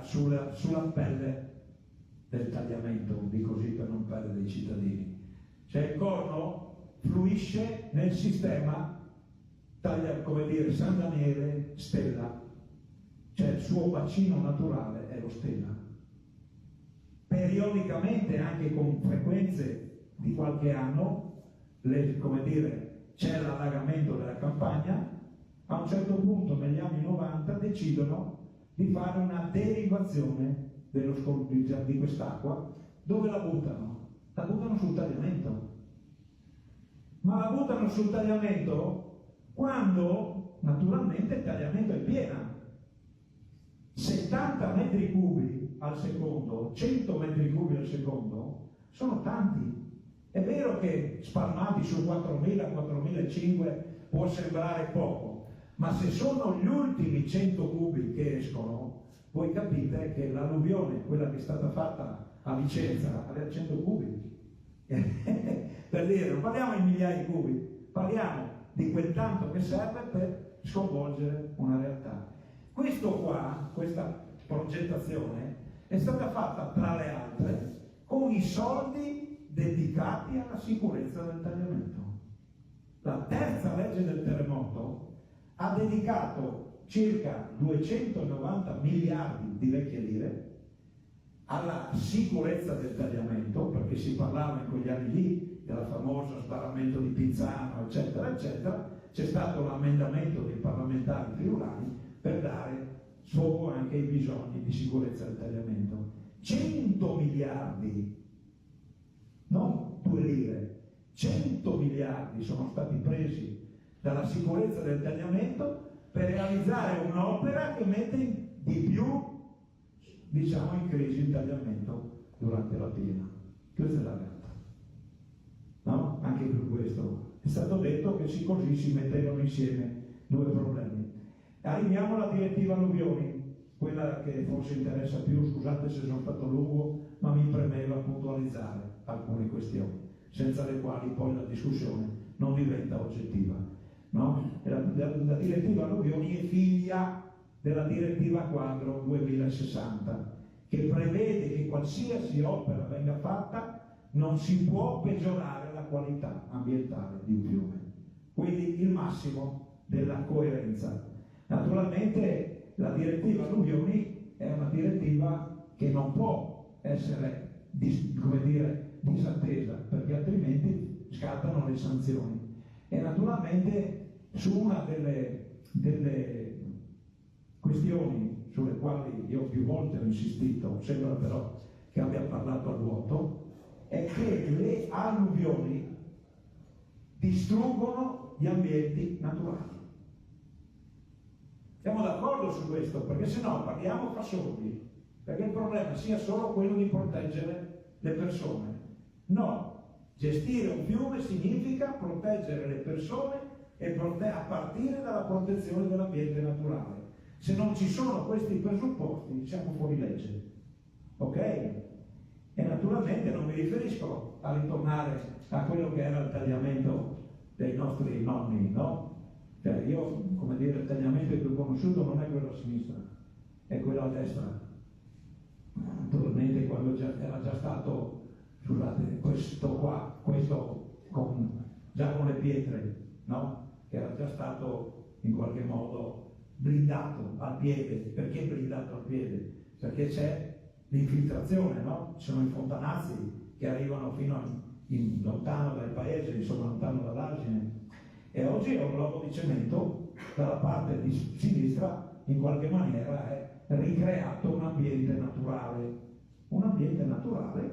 sulla pelle del tagliamento, di così per non perdere i cittadini. Cioè il Corno fluisce nel sistema come dire, San Daniele Stella, cioè il suo bacino naturale è lo Stella. Periodicamente, anche con frequenze di qualche anno, come dire, c'è l'allagamento della campagna. A un certo punto negli anni 90 decidono di fare una derivazione di quest'acqua. Dove la buttano? La buttano sul tagliamento. Ma la buttano sul tagliamento quando naturalmente il tagliamento è pieno. 70 metri cubi al secondo, 100 metri cubi al secondo sono tanti. È vero che spalmati su 4.000, 4.500 può sembrare poco, ma se sono gli ultimi 100 cubi che escono, voi capite che l'alluvione, quella che è stata fatta a Vicenza, aveva 100 cubi. Per dire, non parliamo di migliaia di cubi, parliamo di quel tanto che serve per sconvolgere una realtà. Questa progettazione è stata fatta tra le altre con i soldi dedicati alla sicurezza del tagliamento. La terza legge del terremoto ha dedicato circa 290 miliardi di vecchie lire alla sicurezza del tagliamento, perché si parlava in quegli anni lì del famoso sbarramento di Pinzano, eccetera, eccetera. C'è stato l'amendamento dei parlamentari friulani per dare sfogo anche ai bisogni di sicurezza del tagliamento. 100 miliardi, non 2 dire 100 miliardi sono stati presi dalla sicurezza del tagliamento per realizzare un'opera che mette di più, diciamo, in crisi il tagliamento durante la piena. Questa è la realtà. No? Anche per questo è stato detto che così si mettevano insieme due problemi. Arriviamo alla direttiva alluvioni, quella che forse interessa più, scusate se sono stato lungo, ma mi premeva puntualizzare alcune questioni, senza le quali poi la discussione non diventa oggettiva. No? La direttiva alluvioni è figlia della direttiva quadro 2060, che prevede che qualsiasi opera venga fatta non si può peggiorare la qualità ambientale di un fiume. Quindi il massimo della coerenza. Naturalmente la direttiva alluvioni è una direttiva che non può essere, disattesa, perché altrimenti scattano le sanzioni. E naturalmente su una delle questioni sulle quali io più volte ho insistito, sembra però che abbia parlato a vuoto, è che le alluvioni distruggono gli ambienti naturali. Siamo d'accordo su questo, perché se no parliamo fa sordi, perché il problema sia solo quello di proteggere le persone. No, gestire un fiume significa proteggere le persone e a partire dalla protezione dell'ambiente naturale. Se non ci sono questi presupposti siamo fuori legge, ok? E naturalmente non mi riferisco a ritornare a quello che era il tagliamento dei nostri nonni, no? Cioè io, come dire, il tagliamento che ho conosciuto non è quello a sinistra, è quello a destra. Naturalmente quando era già stato, scusate, questo già con le pietre, no? Che era già stato in qualche modo blindato al piede. Perché blindato al piede? Perché c'è l'infiltrazione, no? Ci sono i fontanazzi che arrivano fino lontano dal paese, insomma lontano dall'argine. E oggi è un globo di cemento dalla parte di sinistra, in qualche maniera è ricreato un ambiente naturale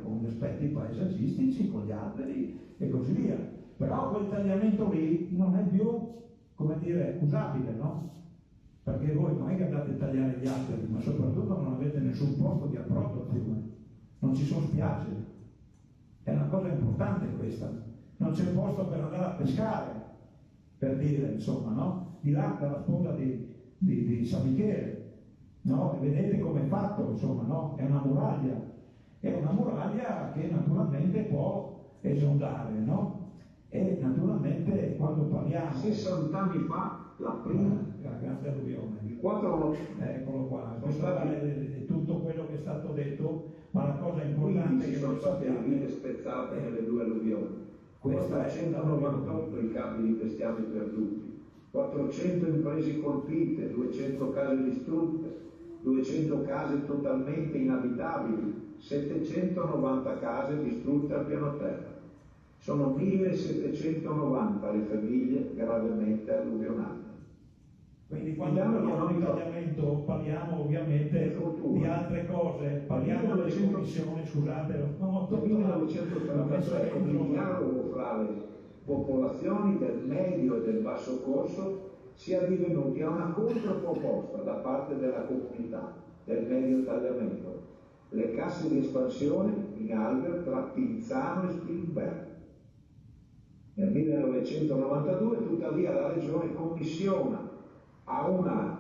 con gli aspetti paesaggistici, con gli alberi e così via. Però quel tagliamento lì non è più, come dire, usabile, no? Perché voi non è che andate a tagliare gli alberi, ma soprattutto non avete nessun posto di approdo al fiume, non ci sono spiagge. È una cosa importante questa. Non c'è posto per andare a pescare, per dire, insomma, no? Di là dalla sponda di San Michele, no? E vedete come è fatto, insomma, no? È una muraglia che naturalmente può esondare, no? E naturalmente quando parliamo 60 anni fa la prima la grande alluvione, il 4 eccolo qua, questo è tutto quello che è stato detto, ma la cosa importante ci che sono noi state sappiamo vite spezzate nelle due alluvioni, questa è 498 ricavi di bestiame perduti, 400 imprese colpite, 200 case distrutte, 200 case totalmente inabitabili, 790 case distrutte al piano terra. Sono 1790 le famiglie gravemente alluvionate. Quindi quando parliamo di tagliamento parliamo ovviamente di altre cose, parliamo delle commissioni, scusate, Nel 1933 come il dialogo fra le popolazioni del medio e del basso corso sia divenuti a una controproposta da parte della comunità del medio tagliamento, le casse di espansione in Albert tra Pinzano e Spielberg. Nel 1992 tuttavia la Regione commissiona a un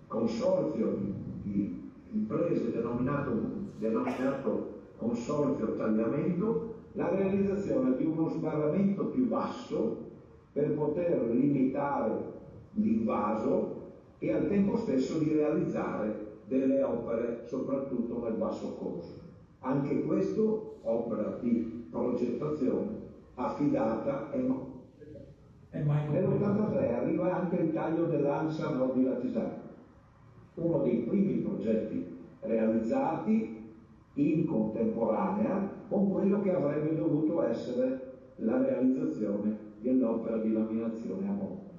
consorzio di imprese denominato Consorzio Tagliamento la realizzazione di uno sbarramento più basso per poter limitare l'invaso e al tempo stesso di realizzare delle opere soprattutto nel basso corso. Anche questo opera di progettazione affidata e nell'83 arriva anche il taglio dell'Ansa Nord di Latisano, uno dei primi progetti realizzati in contemporanea con quello che avrebbe dovuto essere la realizzazione dell'opera di laminazione a monte.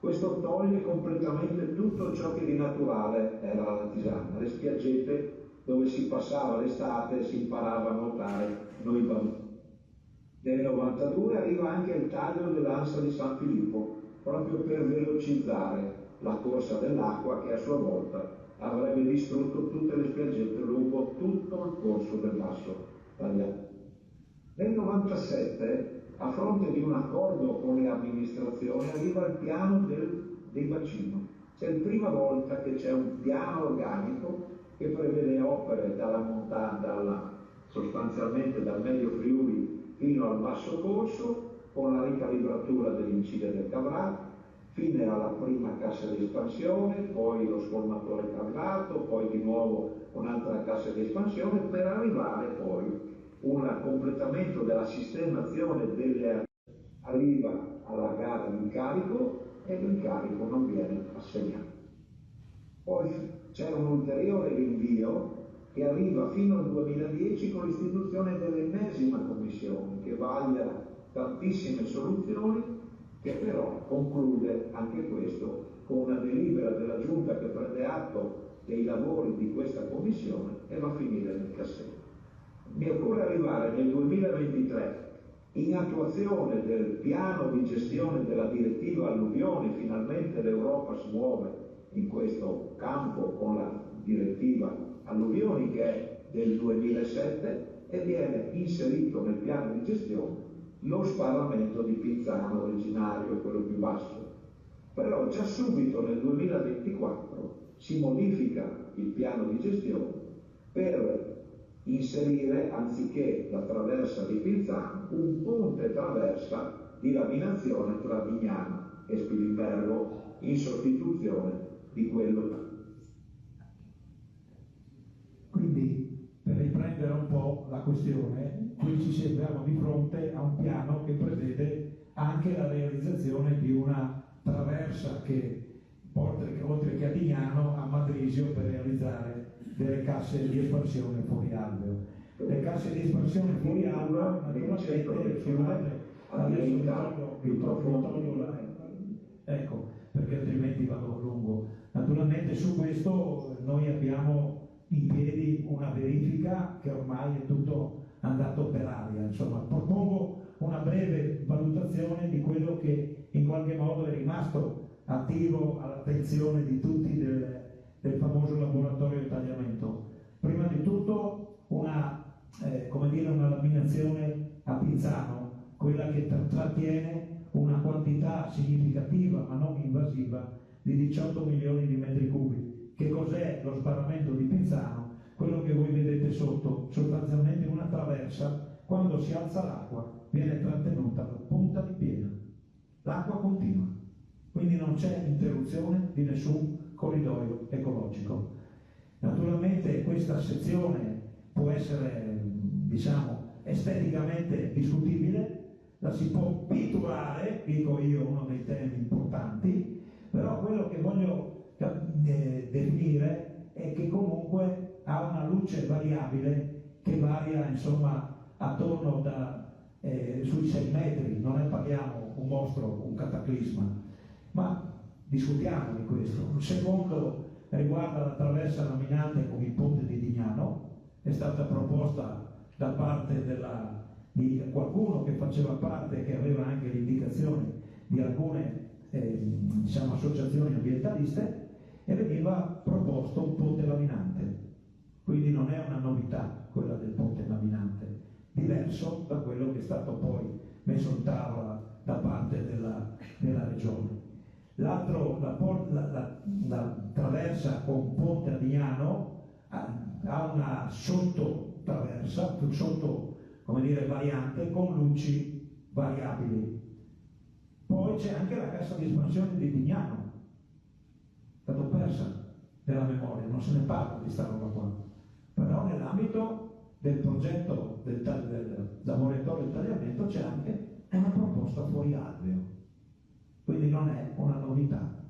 Questo toglie completamente tutto ciò che di naturale era la Latisana, le spiaggette dove si passava l'estate e si imparava a nuotare noi bambini. Nel 92 arriva anche il taglio dell'Ansa di San Filippo, proprio per velocizzare la corsa dell'acqua che a sua volta avrebbe distrutto tutte le spiaggette lungo tutto il corso del Basso Tagliamento. Nel 97, a fronte di un accordo con le amministrazioni, arriva il piano dei bacini. C'è la prima volta che c'è un piano organico che prevede opere dalla montagna, sostanzialmente dal Medio Friuli fino al Basso Corso, con la ricalibratura dell'incide del Cavrat, fine alla prima cassa di espansione, poi lo scolmatore carrato, poi di nuovo un'altra cassa di espansione, per arrivare poi un completamento della sistemazione delle arriva alla gara di incarico e l'incarico non viene assegnato. Poi c'è un ulteriore rinvio che arriva fino al 2010 con l'istituzione dell'ennesima commissione che vaglia tantissime soluzioni, che però conclude anche questo con una delibera della Giunta che prende atto dei lavori di questa commissione e va a finire nel cassetto. Mi occorre arrivare nel 2023 in attuazione del piano di gestione della direttiva alluvioni. Finalmente l'Europa si muove in questo campo con la direttiva alluvioni che è del 2007 e viene inserito nel piano di gestione lo sbarramento di Pinzano originario, quello più basso. Però già subito nel 2024 si modifica il piano di gestione per inserire, anziché la traversa di Pinzano, un ponte traversa di laminazione tra Vignano e Spilimbergo in sostituzione di quello. Quindi, per riprendere un po' la questione, qui ci sembriamo di fronte a un piano che prevede anche la realizzazione di una traversa che oltre che a Vignano a Madrisio per realizzare delle casse di espansione fuori alveo. Le casse di espansione fuori alveo naturalmente ecco, perché altrimenti vado a lungo. Naturalmente su questo noi abbiamo in piedi una verifica che ormai è tutto andato per aria. Insomma, propongo una breve valutazione di quello che in qualche modo è rimasto attivo all'attenzione di tutti del famoso laboratorio di tagliamento. Prima di tutto una laminazione a Pinzano, quella che trattiene una quantità significativa ma non invasiva di 18 milioni di metri cubi. Che cos'è lo sbarramento di Pinzano? Quello che voi vedete sotto, sostanzialmente una traversa, quando si alza l'acqua viene trattenuta da punta di piena. L'acqua continua, quindi non c'è interruzione di nessun corridoio ecologico. Naturalmente questa sezione può essere, esteticamente discutibile, la si può pitturare, dico io, uno dei temi importanti, però quello che voglio definire è che comunque ha una luce variabile che varia attorno sui 6 metri, non ne parliamo un mostro, un cataclisma, ma discutiamo di questo. Il secondo riguarda la traversa laminante con il ponte di Dignano, è stata proposta da parte di qualcuno che faceva parte, che aveva anche l'indicazione di alcune associazioni ambientaliste, e veniva proposto un ponte laminante. Quindi non è una novità quella del ponte laminante, diverso da quello che è stato poi messo in tavola da parte della regione. L'altro, la traversa con ponte a Dignano ha una sottotraversa, variante con luci variabili. Poi c'è anche la cassa di espansione di Vignano, è stata persa nella memoria, non se ne parla di sta roba qua, però nell'ambito del progetto laboratorio di tagliamento c'è anche una proposta fuori alveo, quindi non è una novità,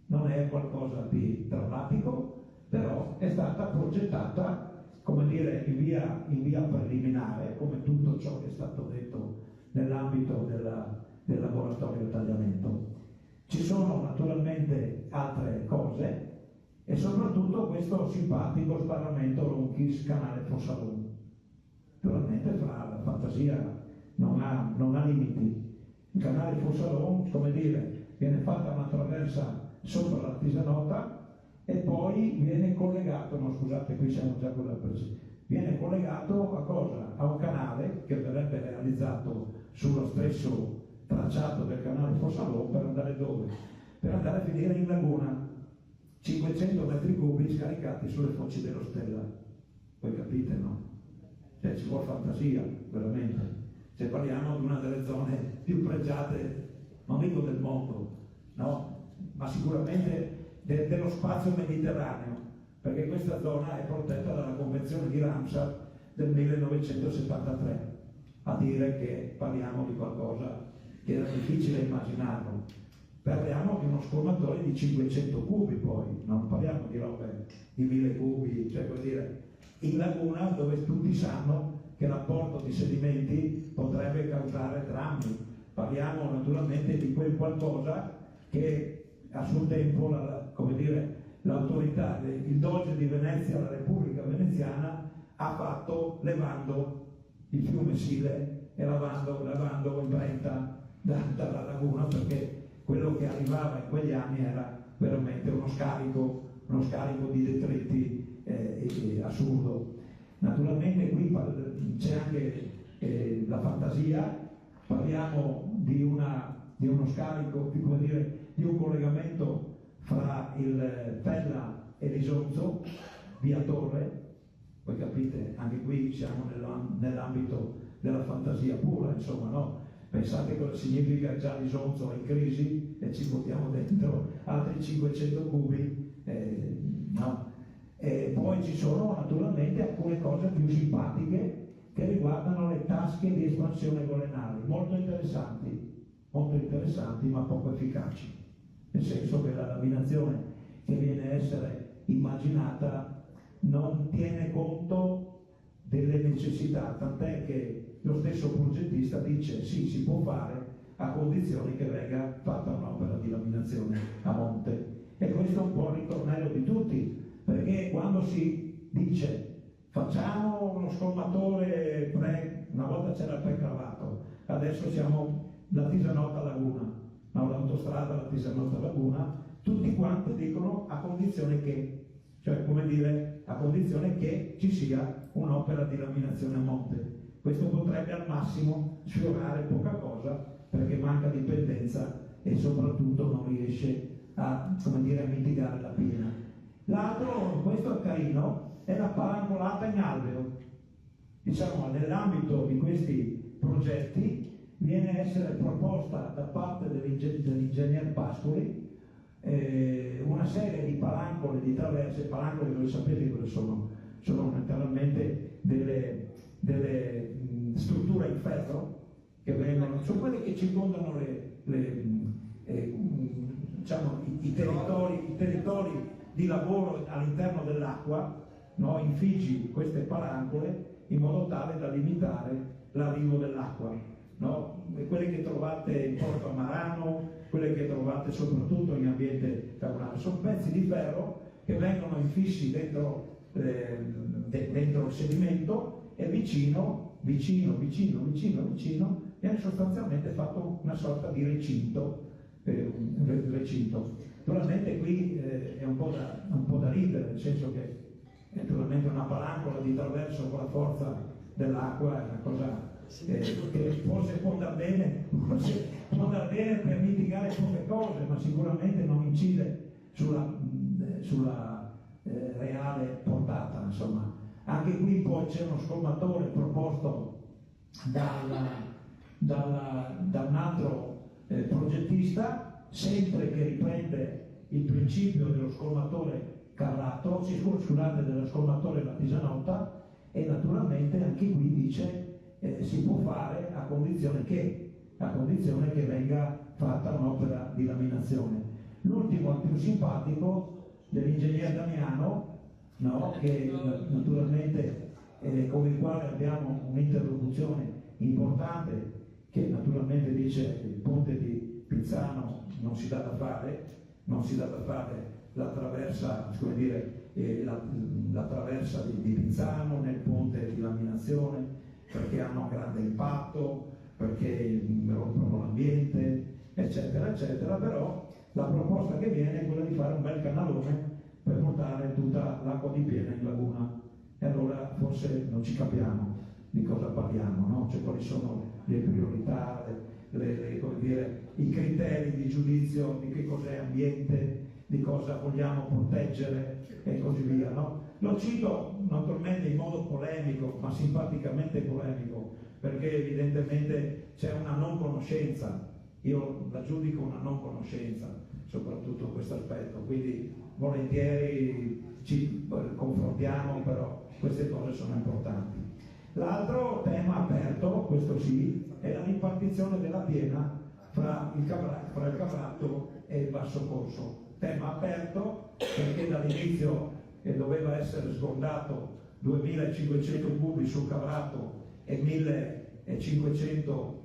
non è qualcosa di drammatico, però è stata progettata in via preliminare, come tutto ciò che è stato detto nell'ambito del laboratorio di tagliamento. Ci sono naturalmente altre cose e soprattutto questo simpatico sbarramento Ronchis Canale Fossalone. Naturalmente fra la fantasia non ha limiti. Il canale Fossalon, come dire, viene fatta una traversa sopra l'Artisanota e poi viene collegato, no scusate, qui siamo già con la presa, viene collegato a cosa? A un canale che verrebbe realizzato sullo stesso tracciato del canale Fossalon per andare dove? Per andare a finire in laguna, 500 metri cubi scaricati sulle foci dello Stella. Voi capite, no? Cioè ci vuole fantasia, veramente. Se parliamo di una delle zone più pregiate, non dico del mondo, no? Ma sicuramente dello spazio mediterraneo, perché questa zona è protetta dalla Convenzione di Ramsar del 1973, a dire che parliamo di qualcosa che era difficile immaginarlo. Parliamo di uno scolmatore di 500 cubi poi, non parliamo di robe di 1000 cubi, cioè vuol dire in laguna dove tutti sanno che l'apporto di sedimenti potrebbe causare drammi. Parliamo naturalmente di quel qualcosa che a suo tempo l'autorità, il Doge di Venezia, la Repubblica Veneziana, ha fatto levando il fiume Sile e lavando il Brenta dalla laguna, perché quello che arrivava in quegli anni era veramente uno scarico di detriti assurdo. Naturalmente qui c'è anche la fantasia, parliamo di uno scarico, di un collegamento fra il Pella e l'Isonzo via Torre. Voi capite, anche qui siamo nell'ambito della fantasia pura, insomma, no? Pensate cosa significa già l'Isonzo è in crisi e ci buttiamo dentro altri 500 cubi, no? E poi ci sono naturalmente alcune cose più simpatiche che riguardano le tasche di espansione golenale, molto interessanti ma poco efficaci, nel senso che la laminazione che viene a essere immaginata non tiene conto delle necessità, tant'è che lo stesso progettista dice sì, si può fare a condizione che venga fatta un'opera di laminazione a monte. E questo è un po' il ritornello di tutti, perché quando si dice facciamo uno scolmatore una volta c'era il precavato, adesso siamo l'Artisanota Laguna, no, l'autostrada l'Artisanota Laguna, tutti quanti dicono a condizione che, cioè come dire, a condizione che ci sia un'opera di laminazione a monte. Questo potrebbe al massimo sfiorare poca cosa perché manca dipendenza e soprattutto non riesce a mitigare la piena. L'altro, questo è carino, è la palancolata in alveo. Diciamo, nell'ambito di questi progetti viene a essere proposta da parte dell'ingegner Pascoli una serie di palancole, di traverse. Palancole, voi sapete cosa sono? Sono naturalmente delle strutture in ferro che vengono, sono quelle che circondano i territori di lavoro all'interno dell'acqua, no? Infigi queste palancole in modo tale da limitare l'arrivo dell'acqua, no? Quelle che trovate in Porto Amarano, quelle che trovate soprattutto in ambiente lagunare, sono pezzi di ferro che vengono infissi dentro il sedimento e vicino viene sostanzialmente fatto una sorta di recinto. Naturalmente qui è un po' da ridere, nel senso che naturalmente una palancola di traverso con la forza dell'acqua è una cosa che forse può andare bene per mitigare poche cose, ma sicuramente non incide sulla reale portata, insomma. Anche qui poi c'è uno scolmatore proposto da un altro progettista, sempre che riprende il principio dello scolmatore carrato, dello scolmatore l'Artisanota, e naturalmente anche qui dice si può fare a condizione che venga fatta un'opera di laminazione. L'ultimo, il più simpatico, dell'ingegner Damiano, no? Che naturalmente con il quale abbiamo un'interlocuzione importante, che naturalmente dice che il ponte di Pinzano non si dà da fare la traversa, la traversa di Pinzano nel ponte di laminazione, perché hanno un grande impatto, perché rompono l'ambiente, eccetera, eccetera, però la proposta che viene è quella di fare un bel canalone per portare tutta l'acqua di piena in laguna. E allora forse non ci capiamo di cosa parliamo, no? Cioè quali sono le priorità, come dire, i criteri di giudizio di che cos'è ambiente, di cosa vogliamo proteggere e così via, no? Lo cito naturalmente in modo polemico, ma simpaticamente polemico, perché evidentemente c'è una non conoscenza, io la giudico una non conoscenza, soprattutto questo aspetto, quindi volentieri ci confrontiamo, però queste cose sono importanti. L'altro tema aperto, questo sì, è la ripartizione della piena fra il Caprato e il Basso Corso. Tema aperto perché dall'inizio doveva essere sgondato 2500 cubi sul Caprato e 1500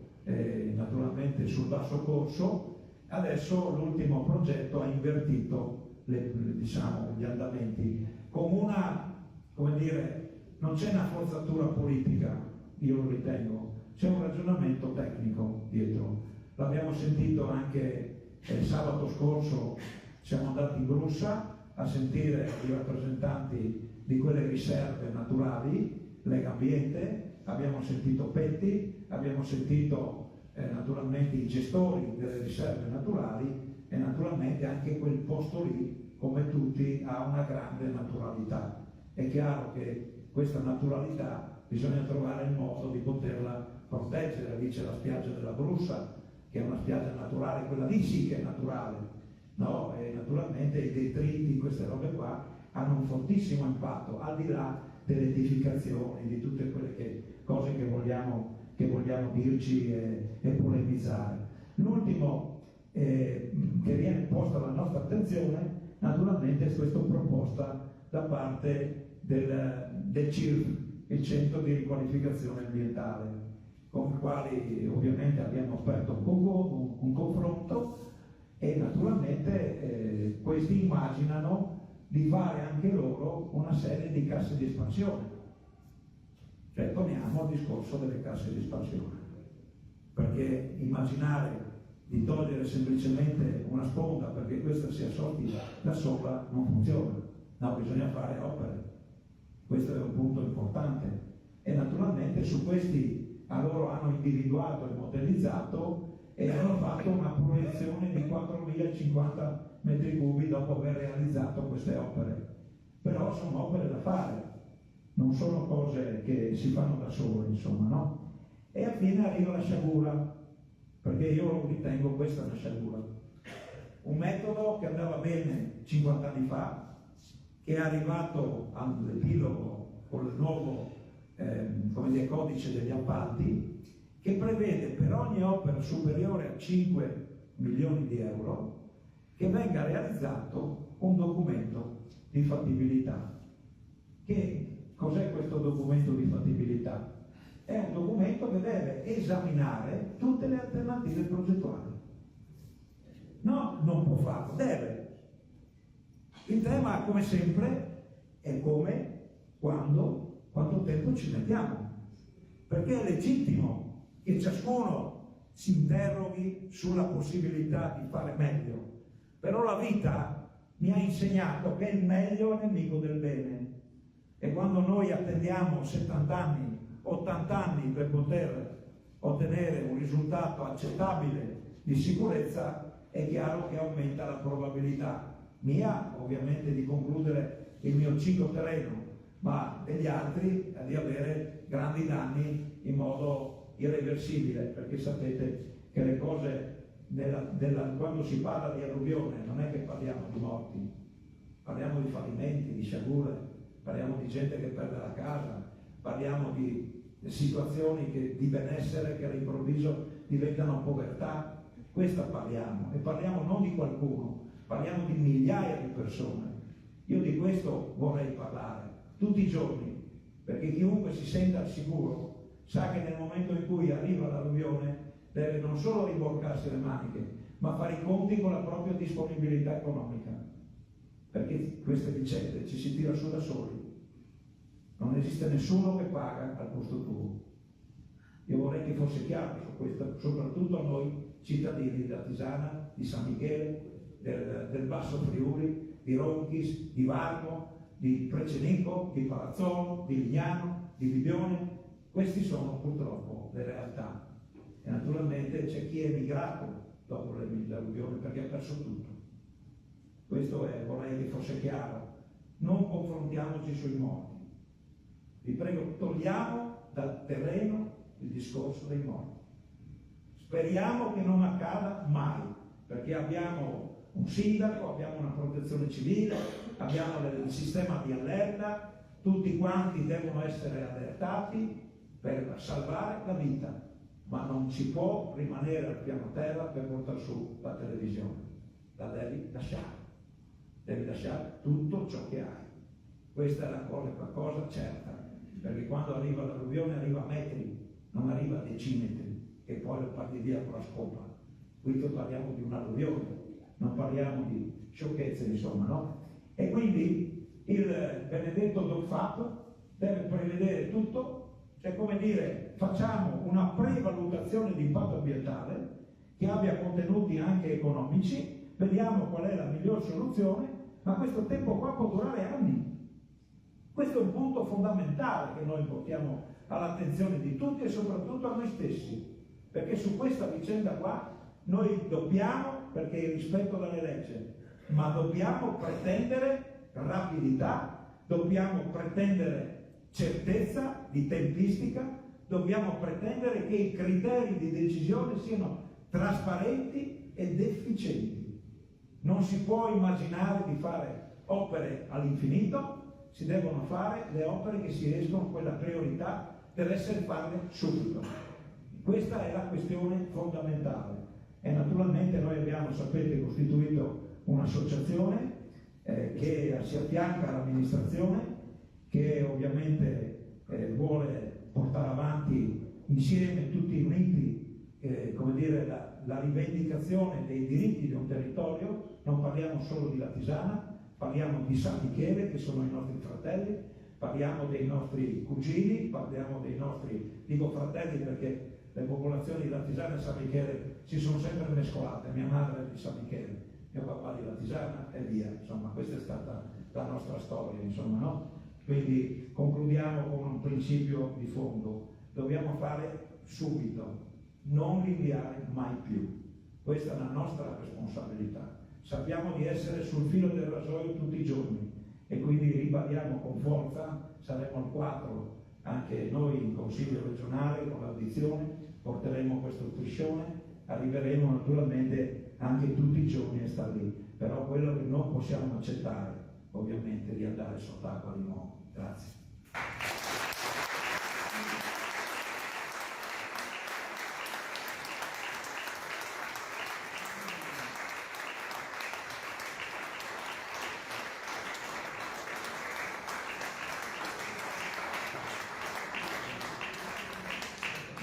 naturalmente sul Basso Corso. Adesso l'ultimo progetto ha invertito gli andamenti con una, come dire, non c'è una forzatura politica, io lo ritengo, c'è un ragionamento tecnico dietro. L'abbiamo sentito anche sabato scorso, siamo andati in Brussia a sentire i rappresentanti di quelle riserve naturali, Lega Ambiente, abbiamo sentito Petti, abbiamo sentito naturalmente i gestori delle riserve naturali e naturalmente anche quel posto lì, come tutti, ha una grande naturalità. È chiaro che questa naturalità bisogna trovare il modo di poterla proteggere. Lì c'è la spiaggia della Brussa, che è una spiaggia naturale, quella lì sì che è naturale, no? E naturalmente i detriti, queste robe qua, hanno un fortissimo impatto, al di là delle edificazioni, di tutte quelle cose che vogliamo dirci e polemizzare. L'ultimo che viene posto alla nostra attenzione naturalmente è questa proposta da parte del CIRF, il Centro di Riqualificazione Ambientale, con i quali ovviamente abbiamo aperto un confronto e naturalmente questi immaginano di fare anche loro una serie di casse di espansione. Cioè torniamo al discorso delle casse di espansione, perché immaginare di togliere semplicemente una sponda perché questa sia solida da sola non funziona, no, bisogna fare opere. Questo è un punto importante e naturalmente su questi loro hanno individuato e modellizzato e hanno fatto una proiezione di 4.050 metri cubi dopo aver realizzato queste opere. Però sono opere da fare, non sono cose che si fanno da sole, insomma, no? E alla arriva la sciagura, perché io ritengo questa una sciagura. Un metodo che andava bene 50 anni fa, che è arrivato all'epilogo con il nuovo codice degli appalti, che prevede per ogni opera superiore a 5 milioni di euro che venga realizzato un documento di fattibilità. Che cos'è questo documento di fattibilità? È un documento che deve esaminare tutte le alternative progettuali. No, non può farlo, deve. Il tema, come sempre, è come, quanto tempo ci mettiamo. Perché è legittimo che ciascuno si interroghi sulla possibilità di fare meglio. Però la vita mi ha insegnato che il meglio è nemico del bene. E quando noi attendiamo 70 anni, 80 anni per poter ottenere un risultato accettabile di sicurezza, è chiaro che aumenta la probabilità mia, ovviamente, di concludere il mio ciclo terreno, ma degli altri di avere grandi danni in modo irreversibile, perché sapete che le cose quando si parla di alluvione non è che parliamo di morti, parliamo di fallimenti, di sciagure, parliamo di gente che perde la casa, parliamo di situazioni di benessere che all'improvviso diventano povertà. Questa parliamo, e parliamo non di qualcuno, parliamo di migliaia di persone. Io di questo vorrei parlare tutti i giorni, perché chiunque si senta al sicuro sa che nel momento in cui arriva l'alluvione deve non solo rimboccarsi le maniche, ma fare i conti con la propria disponibilità economica, perché queste vicende ci si tira su da soli. Non esiste nessuno che paga al posto tuo. Io vorrei che fosse chiaro su questo, soprattutto a noi cittadini di Latisana, di San Michele, del Basso Friuli, di Ronchis, di Varmo, di Precenico, di Palazzolo, di Lignano, di Bibione. Questi sono purtroppo le realtà. E naturalmente c'è chi è emigrato dopo l'alluvione perché ha perso tutto. Questo vorrei che fosse chiaro. Non confrontiamoci sui morti. Vi prego, togliamo dal terreno il discorso dei morti. Speriamo che non accada mai, perché abbiamo un sindaco, abbiamo una protezione civile, abbiamo il sistema di allerta, tutti quanti devono essere allertati per salvare la vita, ma non si può rimanere al piano terra per portare su la televisione. La devi lasciare tutto ciò che hai. Questa è la cosa certa, perché quando arriva l'alluvione arriva a metri, non arriva a decimetri, e poi lo parti via con la scopa. Qui parliamo di un'alluvione, non parliamo di sciocchezze, insomma, no? E quindi il benedetto Dolfato deve prevedere tutto, cioè come dire, facciamo una prevalutazione di impatto ambientale che abbia contenuti anche economici, vediamo qual è la miglior soluzione, ma questo tempo qua può durare anni. Questo è un punto fondamentale che noi portiamo all'attenzione di tutti e soprattutto a noi stessi, perché su questa vicenda qua noi dobbiamo, perché il rispetto delle leggi, ma dobbiamo pretendere rapidità, dobbiamo pretendere certezza di tempistica, dobbiamo pretendere che i criteri di decisione siano trasparenti ed efficienti. Non si può immaginare di fare opere all'infinito, si devono fare le opere che si riescono, quella priorità deve essere farle subito. Questa è la questione fondamentale. E naturalmente noi abbiamo, sapete, costituito un'associazione che si affianca all'amministrazione, che ovviamente vuole portare avanti insieme, tutti uniti, come dire, la rivendicazione dei diritti di un territorio. Non parliamo solo di Latisana, parliamo di San Michele, che sono i nostri fratelli, parliamo dei nostri cugini, parliamo dei nostri, dico fratelli perché le popolazioni di Latisana e San Michele si sono sempre mescolate. Mia madre è di San Michele, mio papà di Latisana e via, insomma questa è stata la nostra storia, insomma, no? Quindi concludiamo con un principio di fondo: dobbiamo fare subito, non rinviare mai più. Questa è la nostra responsabilità. Sappiamo di essere sul filo del rasoio tutti i giorni e quindi ribadiamo con forza, saremo al 4 anche noi in Consiglio regionale con l'audizione, porteremo questo striscione, arriveremo naturalmente anche tutti i giorni a stare lì, però quello che non possiamo accettare ovviamente è di andare sott'acqua di nuovo. Grazie.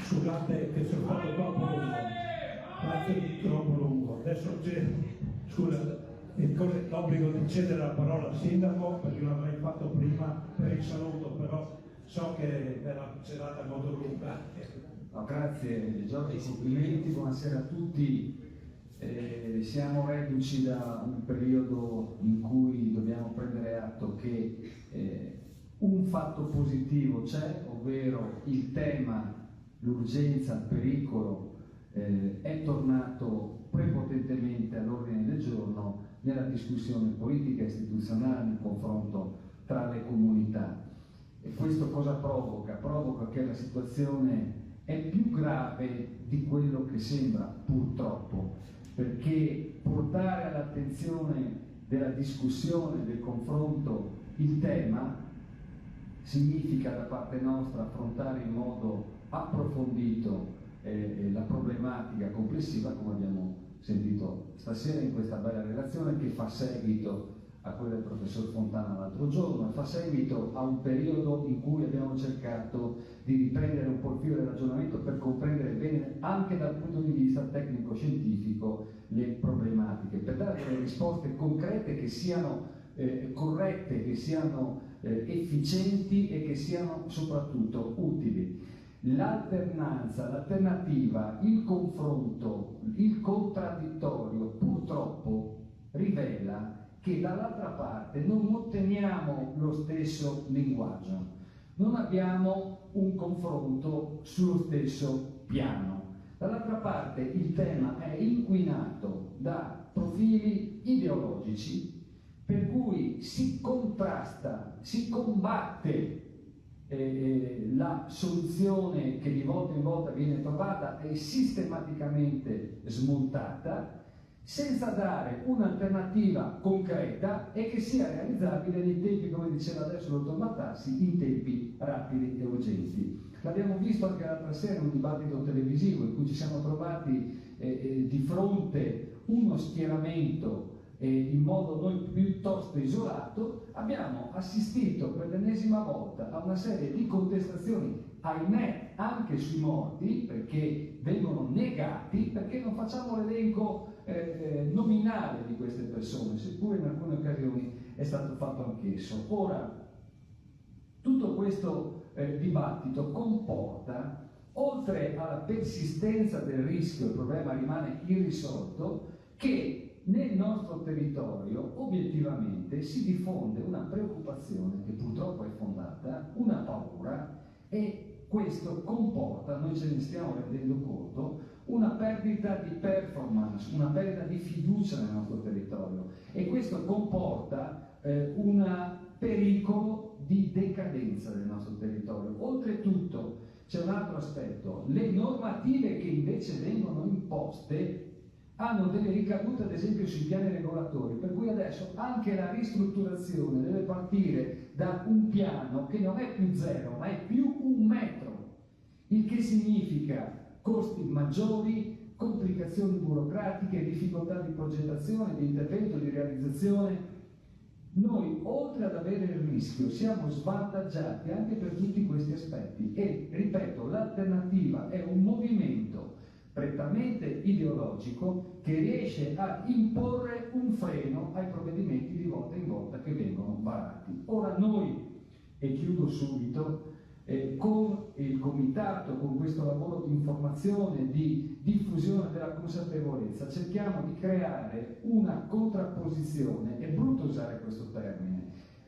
Scusate che sono fatto troppo lungo, troppo lungo. Adesso c'è, scusa, l'obbligo di cedere la parola al sindaco, perché l'avrei fatto prima per il saluto, però so che è una serata molto lunga. No, grazie Giorgio, complimenti, buonasera a tutti. Siamo reduci da un periodo in cui dobbiamo prendere atto che un fatto positivo c'è, ovvero il tema, l'urgenza, il pericolo è tornato prepotentemente all'ordine del giorno nella discussione politica e istituzionale, nel confronto tra le comunità. E questo cosa provoca? Provoca che la situazione è più grave di quello che sembra, purtroppo, perché portare all'attenzione della discussione, del confronto, il tema significa da parte nostra affrontare in modo approfondito la problematica complessiva, come abbiamo sentito stasera in questa bella relazione, che fa seguito a quella del professor Fontana l'altro giorno, e fa seguito a un periodo in cui abbiamo cercato di riprendere un po' il filo del ragionamento per comprendere bene, anche dal punto di vista tecnico-scientifico, le problematiche, per dare delle risposte concrete che siano corrette, che siano efficienti e che siano soprattutto utili. l'alternanza, l'alternativa, il confronto, il contraddittorio purtroppo rivela che dall'altra parte non otteniamo lo stesso linguaggio, non abbiamo un confronto sullo stesso piano. Dall'altra parte il tema è inquinato da profili ideologici per cui si contrasta, si combatte la soluzione che di volta in volta viene trovata e sistematicamente smontata, senza dare un'alternativa concreta e che sia realizzabile nei tempi, come diceva adesso il dottor Mattassi, in tempi rapidi e urgenti. L'abbiamo visto anche l'altra sera in un dibattito televisivo in cui ci siamo trovati di fronte uno schieramento in modo noi piuttosto isolato. Abbiamo assistito per l'ennesima volta a una serie di contestazioni, ahimè anche sui morti, perché vengono negati, perché non facciamo l'elenco nominale di queste persone, seppure in alcune occasioni è stato fatto anch'esso. Ora, tutto questo dibattito comporta, oltre alla persistenza del rischio, il problema rimane irrisolto, che nel nostro territorio obiettivamente si diffonde una preoccupazione che purtroppo è fondata, una paura, e questo comporta, noi ce ne stiamo rendendo conto, una perdita di performance, una perdita di fiducia nel nostro territorio, e questo comporta un pericolo di decadenza del nostro territorio. Oltretutto c'è un altro aspetto: le normative che invece vengono imposte hanno delle ricadute ad esempio sui piani regolatori, per cui adesso anche la ristrutturazione deve partire da un piano che non è più 0 ma è più 1 metro, il che significa costi maggiori, complicazioni burocratiche, difficoltà di progettazione, di intervento, di realizzazione. Noi, oltre ad avere il rischio, siamo svantaggiati anche per tutti questi aspetti e, ripeto, l'alternativa è un movimento prettamente ideologico che riesce a imporre un freno ai provvedimenti di volta in volta che vengono varati. Ora noi, e chiudo subito, con il comitato, con questo lavoro di informazione, di diffusione della consapevolezza, cerchiamo di creare una contrapposizione. È brutto usare questo termine,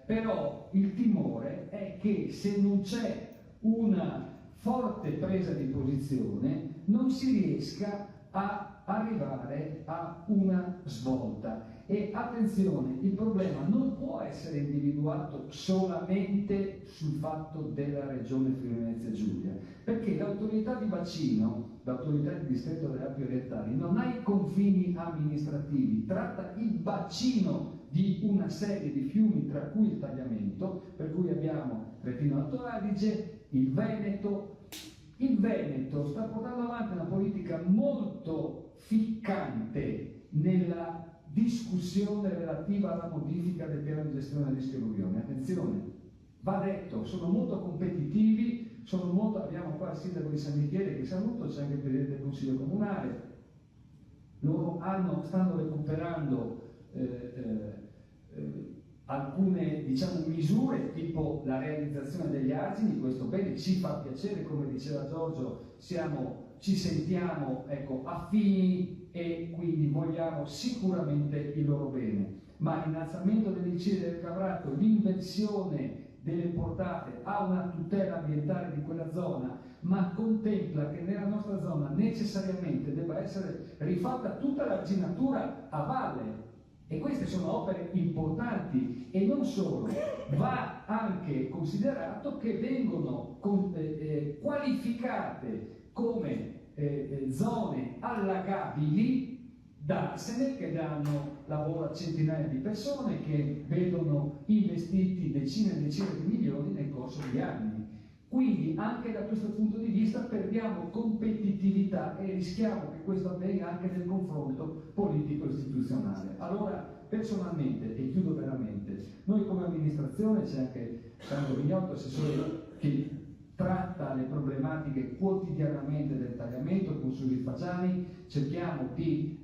però il timore è che se non c'è una forte presa di posizione non si riesca a arrivare a una svolta. E attenzione, il problema non può essere individuato solamente sul fatto della regione Friuli-Venezia Giulia, perché l'autorità di bacino, l'autorità di distretto delle Alpi Orientali, non ha i confini amministrativi, tratta il bacino di una serie di fiumi, tra cui il Tagliamento, per cui abbiamo Trentino Alto Adige, il Veneto. Il Veneto sta portando avanti una politica molto ficcante nella discussione relativa alla modifica del piano di gestione del rischio alluvione. Attenzione, va detto, sono molto competitivi, abbiamo qua il sindaco di San Michele che saluto, c'è anche il presidente del Consiglio Comunale, loro stanno recuperando alcune misure tipo la realizzazione degli argini. Questo bene, ci fa piacere, come diceva Giorgio, ci sentiamo affini e quindi vogliamo sicuramente il loro bene, ma l'innalzamento dell'ICI del Cabrato, l'inversione delle portate ha una tutela ambientale di quella zona, ma contempla che nella nostra zona necessariamente debba essere rifatta tutta l'arginatura a valle. E queste sono opere importanti, e non solo, va anche considerato che vengono qualificate come zone allagabili d'arsene, che danno lavoro a centinaia di persone, che vedono investiti decine e decine di milioni nel corso di anni. Quindi anche da questo punto di vista perdiamo competitività e rischiamo che questo avvenga anche nel confronto politico-istituzionale. Allora, personalmente, e chiudo veramente, noi come amministrazione, c'è anche Sandro Vignotto, assessore, che tratta le problematiche quotidianamente del Tagliamento con Susi Fagiani, cerchiamo di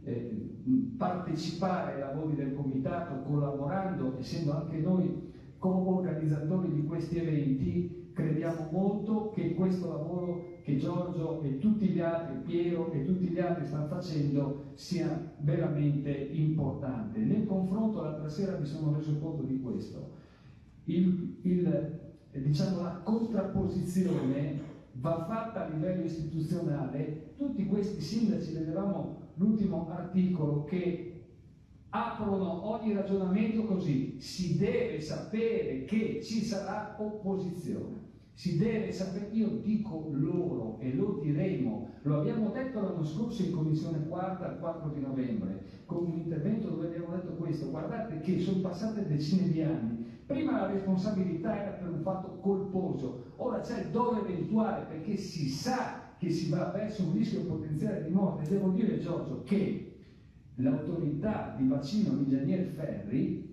partecipare ai lavori del comitato collaborando, essendo anche noi co-organizzatori di questi eventi. Crediamo crediamo molto che questo lavoro che Giorgio e tutti gli altri, Piero e tutti gli altri stanno facendo sia veramente importante. Nel confronto l'altra sera mi sono reso conto di questo. Diciamo, la contrapposizione va fatta a livello istituzionale. Tutti questi sindaci, vedevamo l'ultimo articolo, che aprono ogni ragionamento così: si deve sapere che ci sarà opposizione, si deve sapere. Io dico loro, e lo diremo, lo abbiamo detto l'anno scorso in commissione quarta il 4 di novembre con un intervento dove abbiamo detto questo: guardate che sono passate decine di anni, prima la responsabilità era per un fatto colposo, ora c'è il dolo eventuale perché si sa che si va verso un rischio potenziale di morte. Devo dire, Giorgio, che l'autorità di bacino Migianier Ferri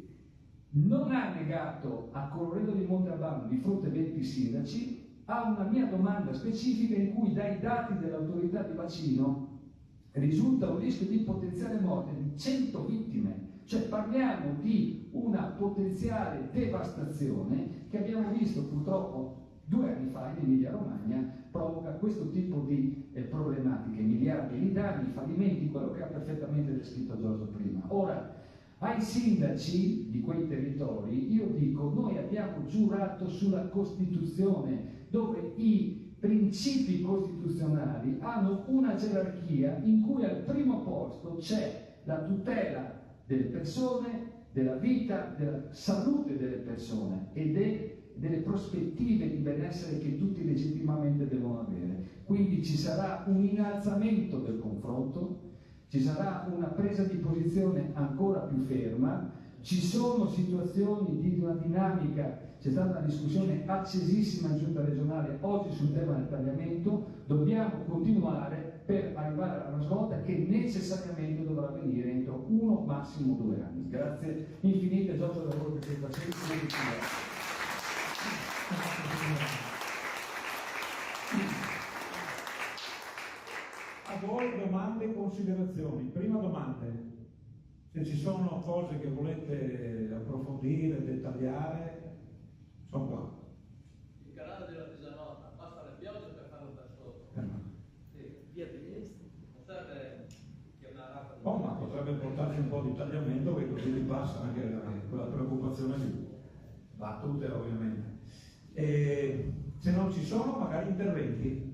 non ha negato a Colloredo di Montalbano, di fronte a 20 sindaci, a una mia domanda specifica in cui dai dati dell'autorità di bacino risulta un rischio di potenziale morte di 100 vittime. Cioè parliamo di una potenziale devastazione che abbiamo visto purtroppo 2 anni fa in Emilia Romagna, provoca questo tipo di problematiche, miliardi di danni, fallimenti, quello che ha perfettamente descritto Giorgio prima. Ora, ai sindaci di quei territori io dico: noi abbiamo giurato sulla Costituzione, dove i principi costituzionali hanno una gerarchia in cui al primo posto c'è la tutela delle persone, della vita, della salute delle persone e delle prospettive di benessere che tutti legittimamente devono avere. Quindi ci sarà un innalzamento del confronto, ci sarà una presa di posizione ancora più ferma, ci sono situazioni di una dinamica, c'è stata una discussione accesissima in giunta regionale oggi sul tema del tagliamento, dobbiamo continuare per arrivare a una svolta che necessariamente dovrà avvenire entro 1 massimo 2 anni. Grazie infinite Giorgio del lavoro che stai facendo. A voi domande e considerazioni. Prima domanda: se ci sono cose che volete approfondire, dettagliare, sono qua. Il canale della Pisanota, basta le piogge per farlo da sotto. Sì, via Trieste. Non serve che una rata. Oh, ma potrebbe portarci un po' di tagliamento, che così vi passa anche quella preoccupazione lì. Battute ovviamente. E se non ci sono magari interventi.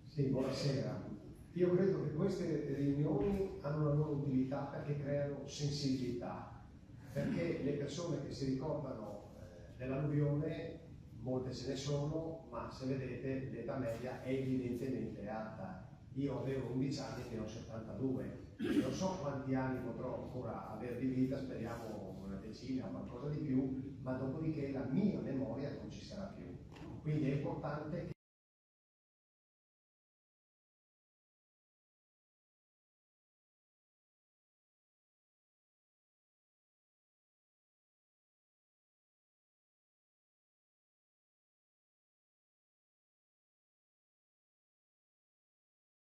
Sì, buonasera. Io credo che queste riunioni hanno una loro utilità perché creano sensibilità, perché le persone che si ricordano dell'alluvione, molte ce ne sono, ma se vedete l'età media è evidentemente alta. Io avevo 11 anni e ne ho 72, non so quanti anni potrò ancora avere di vita, speriamo una decina o qualcosa di più, ma dopodiché la mia memoria non ci sarà più. Quindi è importante che